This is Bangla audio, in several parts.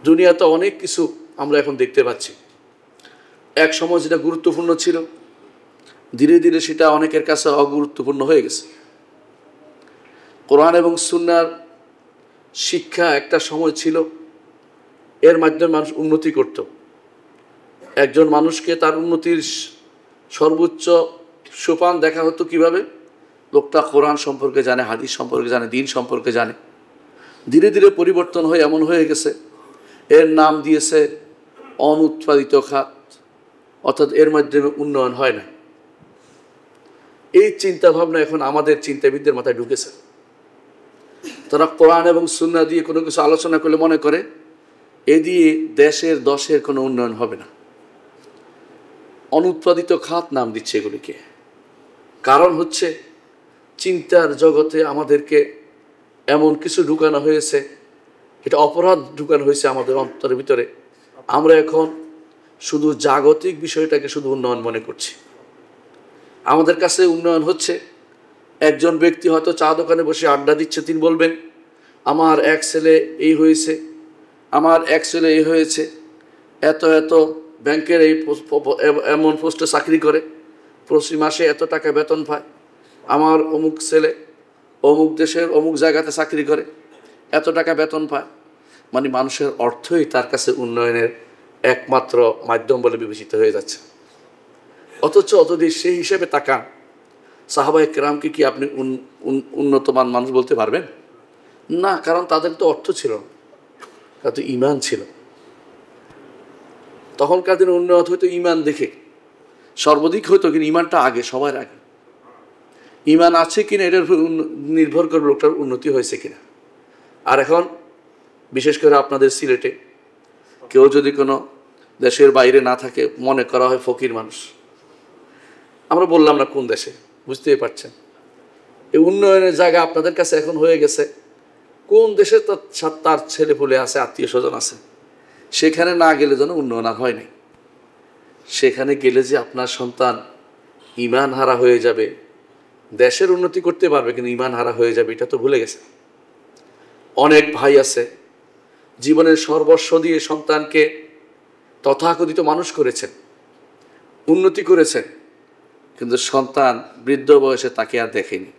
দুনিয়াতে অনেক কিছু আমরা এখন দেখতে পাচ্ছি। এক সময় যেটা গুরুত্বপূর্ণ ছিল, ধীরে ধীরে সেটা অনেকের কাছে অগুরুত্বপূর্ণ হয়ে গেছে। কোরআন এবং সুন্নাহর শিক্ষা একটা সময় ছিল, এর মাধ্যমে মানুষ উন্নতি করত। একজন মানুষকে তার উন্নতির সর্বোচ্চ সোপান দেখা হতো কিভাবে? লোকটা কোরআন সম্পর্কে জানে, হাদিস সম্পর্কে জানে, দিন সম্পর্কে জানে। ধীরে ধীরে পরিবর্তন হয়ে এমন হয়ে গেছে, এর নাম দিয়েছে অনুৎপাদিত খাত, অর্থাৎ এর মাধ্যমে উন্নয়ন হয় না। এই চিন্তাভাবনা এখন আমাদের চিন্তাবিদদের মাথায় ঢুকেছে। তারা কোরআন এবং সুন্নাহ দিয়ে কোনো কিছু আলোচনা করলে মনে করে এ দিয়ে দেশের দশের কোনো উন্নয়ন হবে না। অনুৎপাদিত খাত নাম দিচ্ছে এগুলিকে। কারণ হচ্ছে চিন্তার জগতে আমাদেরকে এমন কিছু ঢুকানো হয়েছে, এটা অপরাধ ঢুকানো হয়েছে আমাদের অন্তরের ভিতরে। আমরা এখন শুধু জাগতিক বিষয়টাকে শুধু উন্নয়ন মনে করছি। আমাদের কাছে উন্নয়ন হচ্ছে, একজন ব্যক্তি হয়তো চা দোকানে বসে আড্ডা দিচ্ছে, তিনি বলবেন আমার এক ছেলে এই হয়েছে, আমার এক ছেলে এই হয়েছে, এত এত ব্যাংকের এই এমন পোস্টে চাকরি করে, প্রতি মাসে এত টাকা বেতন পায়, আমার অমুক ছেলে অমুক দেশের অমুক জায়গাতে চাকরি করে, এত টাকা বেতন পায়। মানে মানুষের অর্থই তার কাছে উন্নয়নের একমাত্র মাধ্যম বলে বিবেচিত হয়ে যাচ্ছে। অথচ যদি সেই হিসেবে তাকান, সাহাবায়ে কেরামকে কি আপনি উন্নতমান মানুষ বলতে পারবেন? না, কারণ তাদের তো অর্থ ছিল না, তাদের ঈমান ছিল। তখনকার দিনে উন্নয়ন হইতো ঈমান দেখে, সর্বাধিক হইতো, কিন্তু ঈমানটা আগে, সবার আগে। ঈমান আছে কিনা এটার নির্ভর করবে লোকটার উন্নতি হয়েছে কিনা। আর এখন বিশেষ করে আপনাদের সিলেটে কেউ যদি কোনো দেশের বাইরে না থাকে, মনে করা হয় ফকির মানুষ। আমরা বললাম না কোন দেশে, বুঝতেই পারছেন। এই উন্নয়নের জায়গা আপনাদের কাছে এখন হয়ে গেছে কোন দেশে তার ছেলে পুলে আছে, আত্মীয় স্বজন আছে, সেখানে না গেলে যেন উন্নয়ন আর হয় নাই। সেখানে গেলে যে আপনার সন্তান ঈমান হারা হয়ে যাবে, দেশের উন্নতি করতে পারবে কিন্তু ঈমান হারা হয়ে যাবে, এটা তো ভুলে গেছে। অনেক ভাই আছে জীবনের সর্বস্ব দিয়ে সন্তানকে তথাকথিত মানুষ করেছেন, উন্নতি করেছেন, কিন্তু সন্তান বৃদ্ধ বয়সে তাকে আর দেখেনি।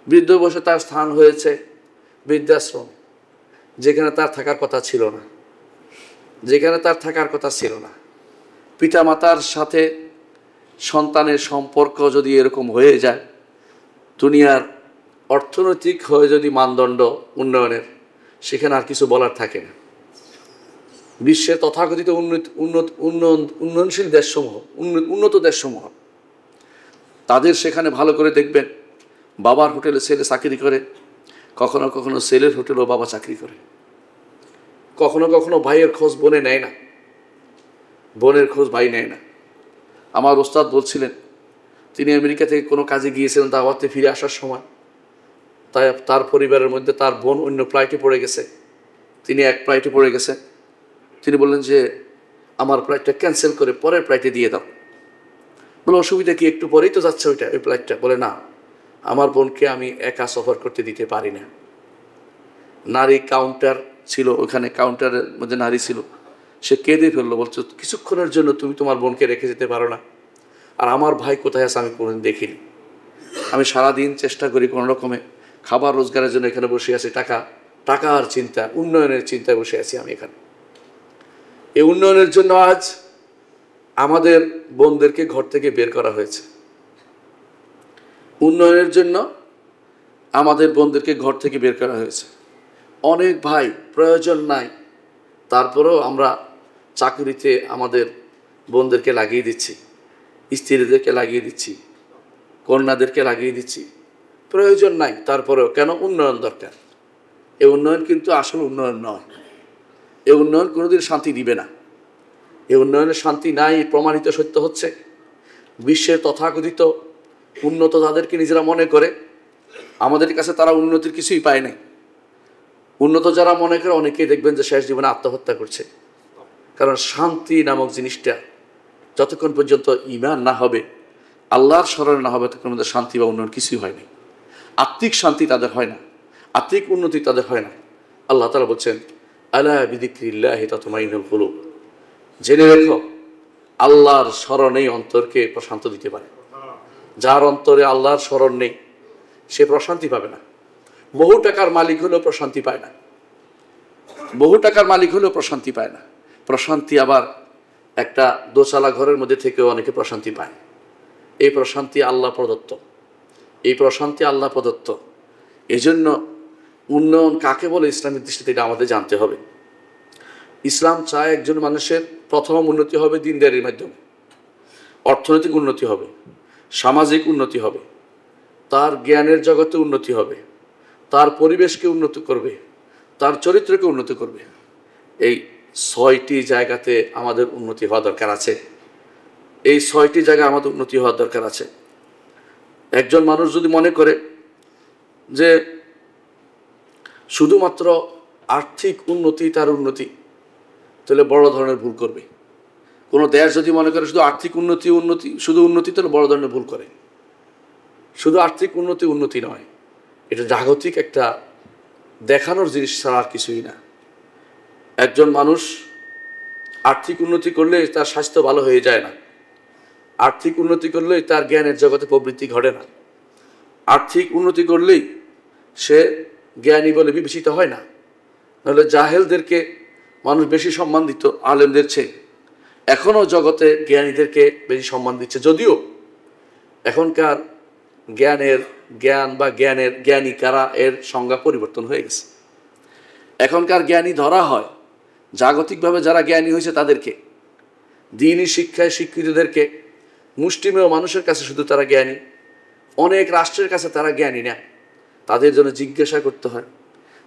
বৃদ্ধ বয়সে তার স্থান হয়েছে বৃদ্ধাশ্রম, যেখানে তার থাকার কথা ছিল না, যেখানে তার থাকার কথা ছিল না। পিতামাতার সাথে সন্তানের সম্পর্ক যদি এরকম হয়ে যায়, দুনিয়ার অর্থনৈতিক হয়ে যদি মানদণ্ড উন্নয়নের, সেখানে আর কিছু বলার থাকে না। বিশ্বের তথাকথিত উন্নয়নশীল দেশসমূহ, উন্নত দেশসমূহ, তাদের সেখানে ভালো করে দেখবেন বাবার হোটেলে ছেলে চাকরি করে, কখনো কখনো ছেলের হোটেলেও বাবা চাকরি করে, কখনো কখনো ভাইয়ের খোঁজ বোনে নেয় না, বোনের খোঁজ ভাই নেয় না। আমার ওস্তাদ বলছিলেন, তিনি আমেরিকা থেকে কোনো কাজে গিয়েছিলেন, দাওয়াতে ফিরে আসার সময় তাই তার পরিবারের মধ্যে তার বোন অন্য ফ্লাইটে পড়ে গেছে, তিনি এক ফ্লাইটে পড়ে গেছে। তিনি বললেন যে আমার ফ্লাইটটা ক্যান্সেল করে পরের ফ্লাইটে দিয়ে দাও। বলে অসুবিধা কি, একটু পরেই তো যাচ্ছে ওই ফ্লাইটটা। বলে না, আমার বোনকে আমি একা সফর করতে দিতে পারি না। নারী কাউন্টার ছিল, ওখানে কাউন্টারের মধ্যে নারী ছিল, সে কেঁদে ফেললো, বলছো কিছুক্ষণের জন্য তুমি তোমার বোনকে রেখে যেতে পারো না? আর আমার ভাই কোথায় আছে আমি কোনোদিন দেখিনি, আমি সারাদিন চেষ্টা করি কোনো রকমে খাবার রোজগারের জন্য এখানে বসে আছি, টাকার চিন্তা, উন্নয়নের চিন্তায় বসে আছি আমি এখানে। এই উন্নয়নের জন্য আজ আমাদের বোনদেরকে ঘর থেকে বের করা হয়েছে। উন্নয়নের জন্য আমাদের বোনদেরকে ঘর থেকে বের করা হয়েছে। অনেক ভাই প্রয়োজন নাই, তারপরেও আমরা চাকরিতে আমাদের বোনদেরকে লাগিয়ে দিচ্ছি, স্ত্রীদেরকে লাগিয়ে দিচ্ছি, কন্যাদেরকে লাগিয়ে দিচ্ছি। প্রয়োজন নাই, তারপরেও কেন? উন্নয়ন দরকার। এই উন্নয়ন কিন্তু আসল উন্নয়ন নয়। এই উন্নয়ন কোনোদিন শান্তি দিবে না। এই উন্নয়নের শান্তি নাই প্রমাণিত সত্য হচ্ছে বিশ্বের তথাকথিত উন্নত তাদেরকে নিজেরা মনে করে, আমাদের কাছে তারা উন্নতির কিছুই পায় নাই। উন্নত যারা মনে করে অনেকেই দেখবেন যে শেষ জীবনে আত্মহত্যা করছে। কারণ শান্তি নামক জিনিসটা যতক্ষণ পর্যন্ত ঈমান না হবে, আল্লাহর স্মরণে না হবে, ততক্ষণ পর্যন্ত শান্তি বা উন্নয়ন কিছুই হয়নি। আত্মিক শান্তি তাদের হয় না, আত্মিক উন্নতি তাদের হয় না। আল্লাহ তাআলা বলছেন আলা বিযিকরিল্লাহি তাতমাইন্নুল কুলুব, জেনে রেখো আল্লাহর স্মরণেই অন্তরকে প্রশান্ত দিতে পারে। যার অন্তরে আল্লাহর স্মরণ নেই সে প্রশান্তি পাবে না। বহু টাকার মালিক হলেও প্রশান্তি পায় না, বহু টাকার মালিক হলেও প্রশান্তি পায় না। প্রশান্তি আবার একটা দোচালা ঘরের মধ্যে থেকেও অনেকে প্রশান্তি পায়। এই প্রশান্তি আল্লাহ প্রদত্ত, এই প্রশান্তি আল্লাহ প্রদত্ত। এই জন্য উন্নয়ন কাকে বলে ইসলামের দৃষ্টিতে এটা আমাদের জানতে হবে। ইসলাম চায় একজন মানুষের প্রথম উন্নতি হবে দিনদারির মাধ্যমে, অর্থনৈতিক উন্নতি হবে, সামাজিক উন্নতি হবে, তার জ্ঞানের জগতে উন্নতি হবে, তার পরিবেশকে উন্নত করবে, তার চরিত্রকে উন্নত করবে। এই 6টি জায়গাতে আমাদের উন্নতি হওয়া দরকার আছে। এই 6টি জায়গায় আমাদের উন্নতি হওয়ার দরকার আছে। একজন মানুষ যদি মনে করে যে শুধুমাত্র আর্থিক উন্নতি তার উন্নতি, তাহলে বড় ধরনের ভুল করবে। কোনো দেশ যদি মনে করে শুধু আর্থিক উন্নতি শুধু উন্নতি, তাহলে বড় ধরনের ভুল করে। শুধু আর্থিক উন্নতি নয়, এটা জাগতিক একটা দেখানোর জিনিস ছাড়া আর কিছুই না। একজন মানুষ আর্থিক উন্নতি করলে তার স্বাস্থ্য ভালো হয়ে যায় না, আর্থিক উন্নতি করলেই তার জ্ঞানের জগতে প্রবৃত্তি ঘটে না, আর্থিক উন্নতি করলেই সে জ্ঞানী বলে বিবেচিত হয় না। নাহলে জাহেলদেরকে মানুষ বেশি সম্মান দিত আলেমদের চেয়ে, এখনও জগতে জ্ঞানীদেরকে বেশি সম্মান দিচ্ছে। যদিও এখনকার জ্ঞানী কারা এর সংজ্ঞা পরিবর্তন হয়ে গেছে। এখনকার জ্ঞানী ধরা হয় জাগতিকভাবে যারা জ্ঞানী হয়েছে তাদেরকে, দ্বীনি শিক্ষায় শিক্ষিতদেরকে। মুষ্টিমেয় মানুষের কাছে শুধু তারা জ্ঞানী, অনেক রাষ্ট্রের কাছে তারা জ্ঞানী না। তাদের জন্য জিজ্ঞাসা করতে হয়,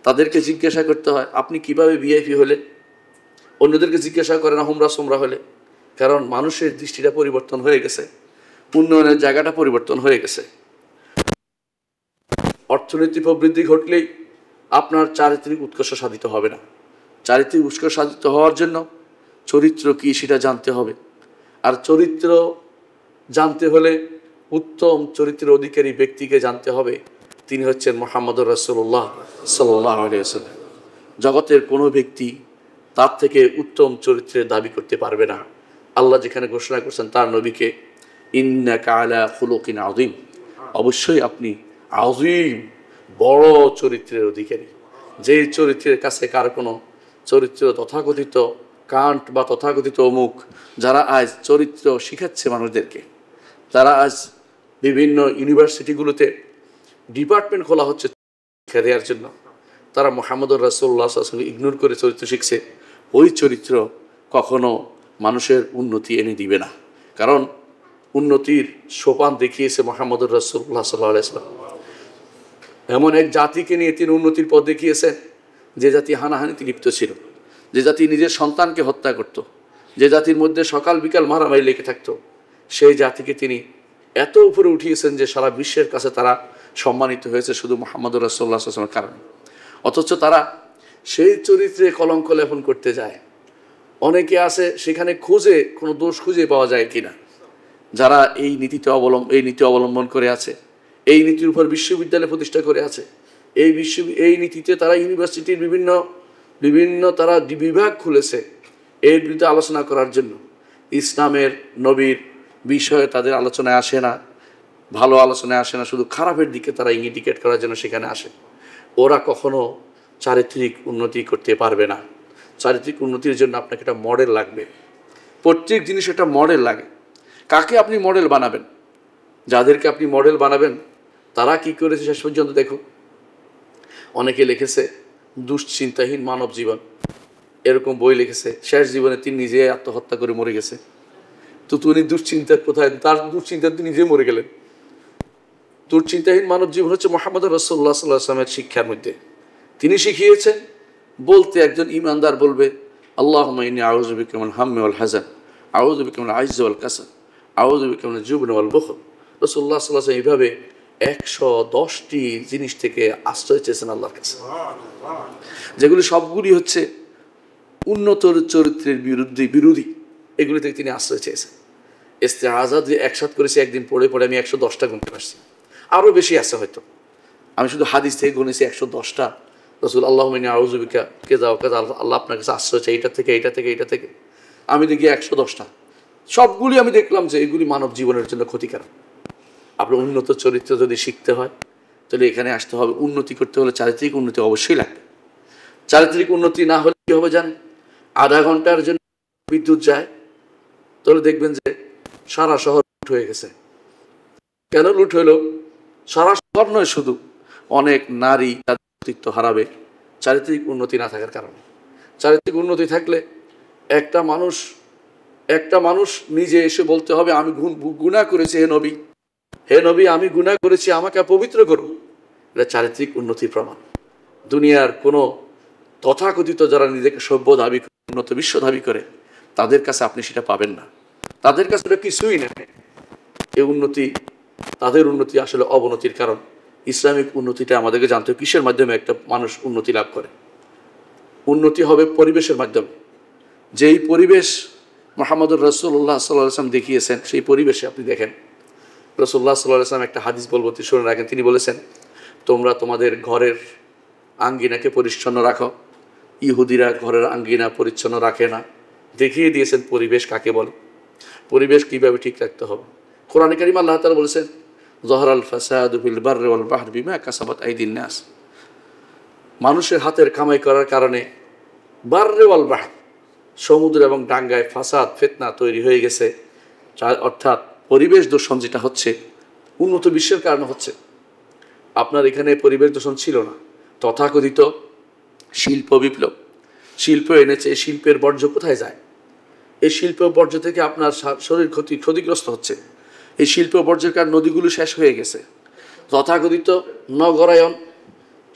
তাদেরকে জিজ্ঞাসা করতে হয় আপনি কিভাবে ভিআইপি হলেন। অন্যদেরকে জিজ্ঞাসা করে না হুমরা সোমরা হলে, কারণ মানুষের দৃষ্টিটা পরিবর্তন হয়ে গেছে, উন্নয়নের জায়গাটা পরিবর্তন হয়ে গেছে। অর্থনৈতিক প্রবৃদ্ধি ঘটলেই আপনার চারিত্রিক উৎকর্ষ সাধিত হবে না। চারিত্রিক উৎকর্ষ সাধিত হওয়ার জন্য চরিত্র কি সেটা জানতে হবে। আর চরিত্র জানতে হলে উত্তম চরিত্রের অধিকারী ব্যক্তিকে জানতে হবে, তিনি হচ্ছেন মুহাম্মদুর রাসূলুল্লাহ সাল্লাল্লাহু আলাইহি ওয়াসাল্লাম। জগতের কোনো ব্যক্তি তার থেকে উত্তম চরিত্রের দাবি করতে পারবে না। আল্লাহ যেখানে ঘোষণা করছেন তার নবীকে, ইন্নাকা আলা খুলুকিন আযীম, অবশ্যই আপনি আযীম বড় চরিত্রের অধিকারী। যে চরিত্রের কাছে কার কোনো চরিত্র তথাকথিত কান্ট বা তথাকথিত অমুক, যারা আজ চরিত্র শিখাচ্ছে মানুষদেরকে, তারা আজ বিভিন্ন ইউনিভার্সিটিগুলোতে ডিপার্টমেন্ট খোলা হচ্ছে শিক্ষা দেওয়ার জন্য, তারা মুহাম্মদুর রাসূলুল্লাহ সাল্লাল্লাহু আলাইহি ওয়াসাল্লাম ইগনোর করে চরিত্র শিখছে। ওই চরিত্র কখনো মানুষের উন্নতি এনে দিবে না, কারণ উন্নতির সোপান দেখিয়েছে মুহাম্মদুর রাসূলুল্লাহ সাল্লাল্লাহু আলাইহি ওয়াসাল্লাম। এমন এক জাতিকে নিয়ে তিনি উন্নতির পথ দেখিয়েছেন যে জাতি হানাহানিতে লিপ্ত ছিল, যে জাতি নিজের সন্তানকে হত্যা করত, যে জাতির মধ্যে সকাল বিকাল মারামারি লেগে থাকতো, সেই জাতিকে তিনি এত উপরে উঠিয়েছেন যে সারা বিশ্বের কাছে তারা সম্মানিত হয়েছে শুধু মুহাম্মদুর রাসূলুল্লাহ সাল্লাল্লাহু আলাইহি ওয়াসাল্লামের কারণে। অথচ তারা সেই চরিত্রে কলঙ্ক লেপন করতে যায়। অনেকে আছে সেখানে খুঁজে কোনো দোষ খুঁজে পাওয়া যায় কিনা। যারা এই নীতি অবলম্বন করে আছে, এই নীতির উপর বিশ্ববিদ্যালয় প্রতিষ্ঠা করে আছে, এই নীতিতে তারা ইউনিভার্সিটির বিভিন্ন তারা বিভাগ খুলেছে এর বিরুদ্ধে আলোচনা করার জন্য। ইসলামের নবীর বিষয়ে তাদের আলোচনায় আসে না, ভালো আলোচনায় আসে না, শুধু খারাপের দিকে তারা ইন্ডিকেট করার জন্য সেখানে আসে। ওরা কখনো চারিত্রিক উন্নতি করতে পারবে না। চারিত্রিক উন্নতির জন্য আপনাকে একটা মডেল লাগবে। প্রত্যেক জিনিস একটা মডেল লাগে। কাকে আপনি মডেল বানাবেন? যাদেরকে আপনি মডেল বানাবেন তারা কি করেছে শেষ পর্যন্ত দেখুন। অনেকে লিখেছে দুশ্চিন্তাহীন মানব জীবন, এরকম বই লিখেছে। শেষ জীবনে তিনি নিজে আত্মহত্যা করে মরে গেছে। তো তিনি দুশ্চিন্তার কোথায়? তার দুশ্চিন্তা তিনি নিজে মরে গেলেন। দুশ্চিন্তাহীন মানব জীবন হচ্ছে মুহাম্মদুর রাসূলুল্লাহ সাল্লাল্লাহু আলাইহি ওয়াসাল্লামের শিক্ষার মধ্যে। তিনি শিখিয়েছেন বলতে একজন ইমানদার বলবে আল্লাহুম্মা ইন্নী আউযু বিকা মিনাল হাম্মি ওয়াল হাযান, আউযু বিকা মিনাল আজজি ওয়াল কাসাল, আউযু বিকা মিনাল জুবনি ওয়াল বুখল। রাসূলুল্লাহ সাল্লাল্লাহু আলাইহি ওয়াসাল্লাম এইভাবে 110টি জিনিস থেকে আশ্রয় চেয়েছেন আল্লাহর কাছে, যেগুলি সবগুলি হচ্ছে উন্নত চরিত্রের বিরোধী। এগুলি থেকে তিনি আশ্রয় চেয়েছেন। ইস্তেআযা যে একসাথ করেছি একদিন পড়ে আমি 110টা গুনতে পারছি, আরও বেশি আছে হয়তো। আমি শুধু হাদিস থেকে গুনেছি 110টা রসুল আল্লাহ মিনী আউযুবিকা কেজা ও কেজা, আল্লাহ আপনার কাছে আশ্রয় চাই এইটা থেকে এইটা থেকে এইটা থেকে। আমি দেখি 110টা, সবগুলি আমি দেখলাম যে এগুলি মানব জীবনের জন্য ক্ষতিকারক। আপনার উন্নত চরিত্র যদি শিখতে হয় তাহলে এখানে আসতে হবে। উন্নতি করতে হলে চারিত্রিক উন্নতি অবশ্যই লাগবে। চারিত্রিক উন্নতি না হলে কি হবে জানেন? আধা ঘন্টার জন্য বিদ্যুৎ যায়, তাহলে দেখবেন যে সারা শহর লুট হয়ে গেছে। কেন লুট হইল? সারা শহর নয়, শুধু অনেক নারী তাদের অস্তিত্ব হারাবে চারিত্রিক উন্নতি না থাকার কারণে। চারিত্রিক উন্নতি থাকলে একটা মানুষ নিজে এসে বলতে হবে আমি গুনাহ করেছি, হে নবী আমি গুনাহ করেছি, আমাকে পবিত্র করুন। এটা চারিত্রিক উন্নতির প্রমাণ। দুনিয়ার কোনো তথাকথিত যারা নিজেকে সভ্য দাবি করে, উন্নত বিশ্ব দাবি করে, তাদের কাছে আপনি সেটা পাবেন না। তাদের কাছে এটা কিছুই নেই। এই উন্নতি, তাদের উন্নতি আসলে অবনতির কারণ। ইসলামিক উন্নতিটা আমাদেরকে জানতে হবে কিসের মাধ্যমে একটা মানুষ উন্নতি লাভ করে। উন্নতি হবে পরিবেশের মাধ্যমে। যেই পরিবেশ মুহাম্মদুর রাসূলুল্লাহ সাল্লাল্লাহু আলাইহি ওয়াসাল্লাম দেখিয়েছেন, সেই পরিবেশে আপনি দেখেন। রাসূলুল্লাহ সাল্লাল্লাহু আলাইহি ওয়াসাল্লাম একটা হাদিস বলবো, শুনে রাখেন। তিনি বলেছেন, তোমরা তোমাদের ঘরের আঙ্গিনাকে পরিচ্ছন্ন রাখো। ইহুদিরা ঘরের আঙ্গিনা পরিচ্ছন্ন রাখে না। দেখিয়ে দিয়েছেন পরিবেশ কাকে বলে, পরিবেশ কিভাবে ঠিক রাখতে হবে। কোরআনে কারীমে আল্লাহ তাআলা বলেছেন, যহরাল ফাসাদু ফিল বাররি ওয়াল বাহরি বিমা কাসাবাত আইদিন নাস। মানুষের হাতের কামাই করার কারণে বাররি ওয়াল বাহর, সমুদ্র এবং ডাঙ্গায় ফাসাদ ফিতনা তৈরি হয়ে গেছে। অর্থাৎ পরিবেশ দূষণ যেটা হচ্ছে উন্নত বিশ্বের কারণে হচ্ছে। আপনার এখানে পরিবেশ দূষণ ছিল না। তথাকথিত শিল্প বিপ্লব, শিল্প এনেছে। এই শিল্পের বর্জ্য কোথায় যায়? এই শিল্প বর্জ্য থেকে আপনার শরীর ক্ষতিগ্রস্ত হচ্ছে। এই শিল্প বর্জ্যের কারণে নদীগুলো শেষ হয়ে গেছে। তথাকথিত নগরায়ন,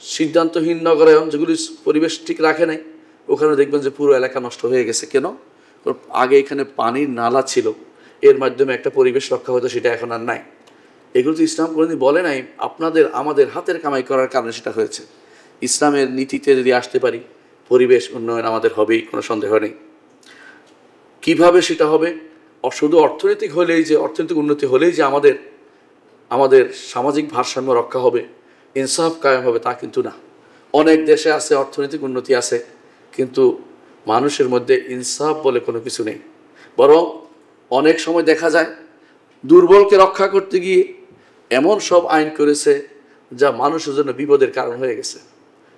সিদ্ধান্তহীন নগরায়ন, যেগুলি পরিবেশ ঠিক রাখে নাই, ওখানে দেখবেন যে পুরো এলাকা নষ্ট হয়ে গেছে। কেন? আগে এখানে পানির নালা ছিল, এর মাধ্যমে একটা পরিবেশ রক্ষা হতো, সেটা এখন আর নাই। এগুলো তো ইসলাম কোনোদিন বলে নাই আমাদের হাতের কামাই করার কারণে সেটা হয়েছে। ইসলামের নীতিতে যদি আসতে পারি, পরিবেশ উন্নয়ন আমাদের হবেই, কোনো সন্দেহ নেই। কিভাবে সেটা হবে? শুধু অর্থনৈতিক উন্নতি হলেই যে আমাদের সামাজিক ভারসাম্য রক্ষা হবে, ইনসাফ কায়েম হবে, তা কিন্তু না। অনেক দেশে আছে অর্থনৈতিক উন্নতি আছে, কিন্তু মানুষের মধ্যে ইনসাফ বলে কোনো কিছু নেই। বরং অনেক সময় দেখা যায় দুর্বলকে রক্ষা করতে গিয়ে এমন সব আইন করেছে যা মানুষের জন্য বিপদের কারণ হয়ে গেছে।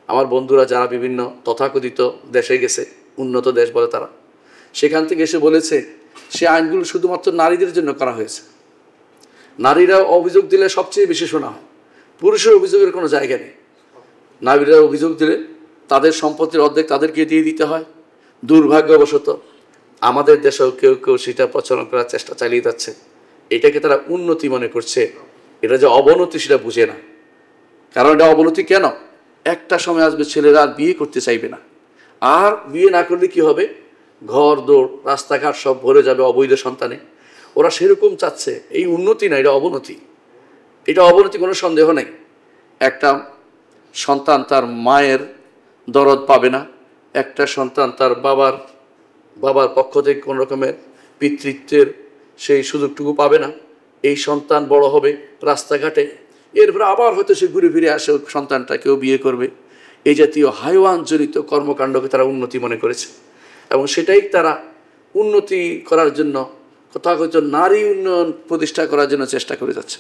আমার বন্ধুরা যারা বিভিন্ন তথাকথিত দেশে গেছে, উন্নত দেশ বলে তারা, সেখান থেকে এসে বলেছে সে আইনগুলো শুধুমাত্র নারীদের জন্য করা হয়েছে। নারীরা অভিযোগ দিলে সবচেয়ে বেশি শোনা হয়, পুরুষের অভিযোগের কোনো জায়গা নেই। নারীরা অভিযোগ দিলে তাদের সম্পত্তির অর্ধেক তাদেরকে দিয়ে দিতে হয়। দুর্ভাগ্যবশত আমাদের দেশেও কেউ কেউ সেটা প্রচলন করার চেষ্টা চালিয়ে যাচ্ছে। এটাকে তারা উন্নতি মনে করছে, এটা যে অবনতি সেটা বুঝে না। কারণ এটা অবনতি কেন? একটা সময় আসবে ছেলেরা আর বিয়ে করতে চাইবে না, আর বিয়ে না করলে কি হবে? ঘর দৌড়, রাস্তাঘাট সব ভরে যাবে অবৈধ সন্তানে। ওরা সেরকম চাচ্ছে। এই উন্নতি না, এটা অবনতি। এটা অবনতি, কোনো সন্দেহ নেই। একটা সন্তান তার মায়ের দরদ পাবে না, একটা সন্তান তার বাবার পক্ষ থেকে কোনো রকমের পিতৃত্বের সেই সুযোগটুকু পাবে না। এই সন্তান বড় হবে রাস্তাঘাটে, এরপরে আবার হয়তো সে ঘুরে ফিরে আসে, সন্তানটা কেউ বিয়ে করবে। এই জাতীয় হাইওয়ানজনিত কর্মকাণ্ডকে তারা উন্নতি মনে করেছে, এবং সেটাই তারা উন্নতি করার জন্য, তথাকথিত নারী উন্নয়ন প্রতিষ্ঠা করার জন্য চেষ্টা করে যাচ্ছে।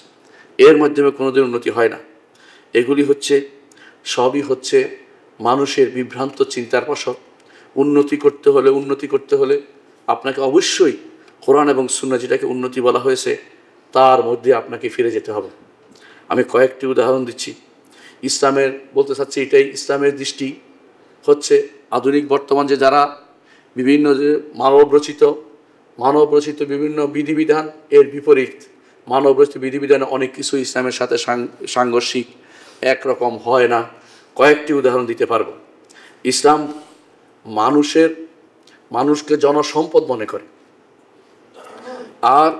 এর মাধ্যমে কোনোদিন উন্নতি হয় না। এগুলি সবই হচ্ছে মানুষের বিভ্রান্ত চিন্তার ফসল। উন্নতি করতে হলে আপনাকে অবশ্যই কোরআন এবং সুন্নাহ যেটাকে উন্নতি বলা হয়েছে তার মধ্যে আপনাকে ফিরে যেতে হবে। আমি কয়েকটি উদাহরণ দিচ্ছি। ইসলামের বলতে চাচ্ছি এটাই, ইসলামের দৃষ্টি হচ্ছে আধুনিক বর্তমান যে যারা বিভিন্ন যে মানবরচিত বিভিন্ন বিধিবিধান, এর বিপরীত। মানবরচিত বিধিবিধানে অনেক কিছু ইসলামের সাথে সাংঘর্ষিক, একরকম হয় না। কয়েকটি উদাহরণ দিতে পারবো। ইসলাম মানুষকে জনসম্পদ মনে করে, আর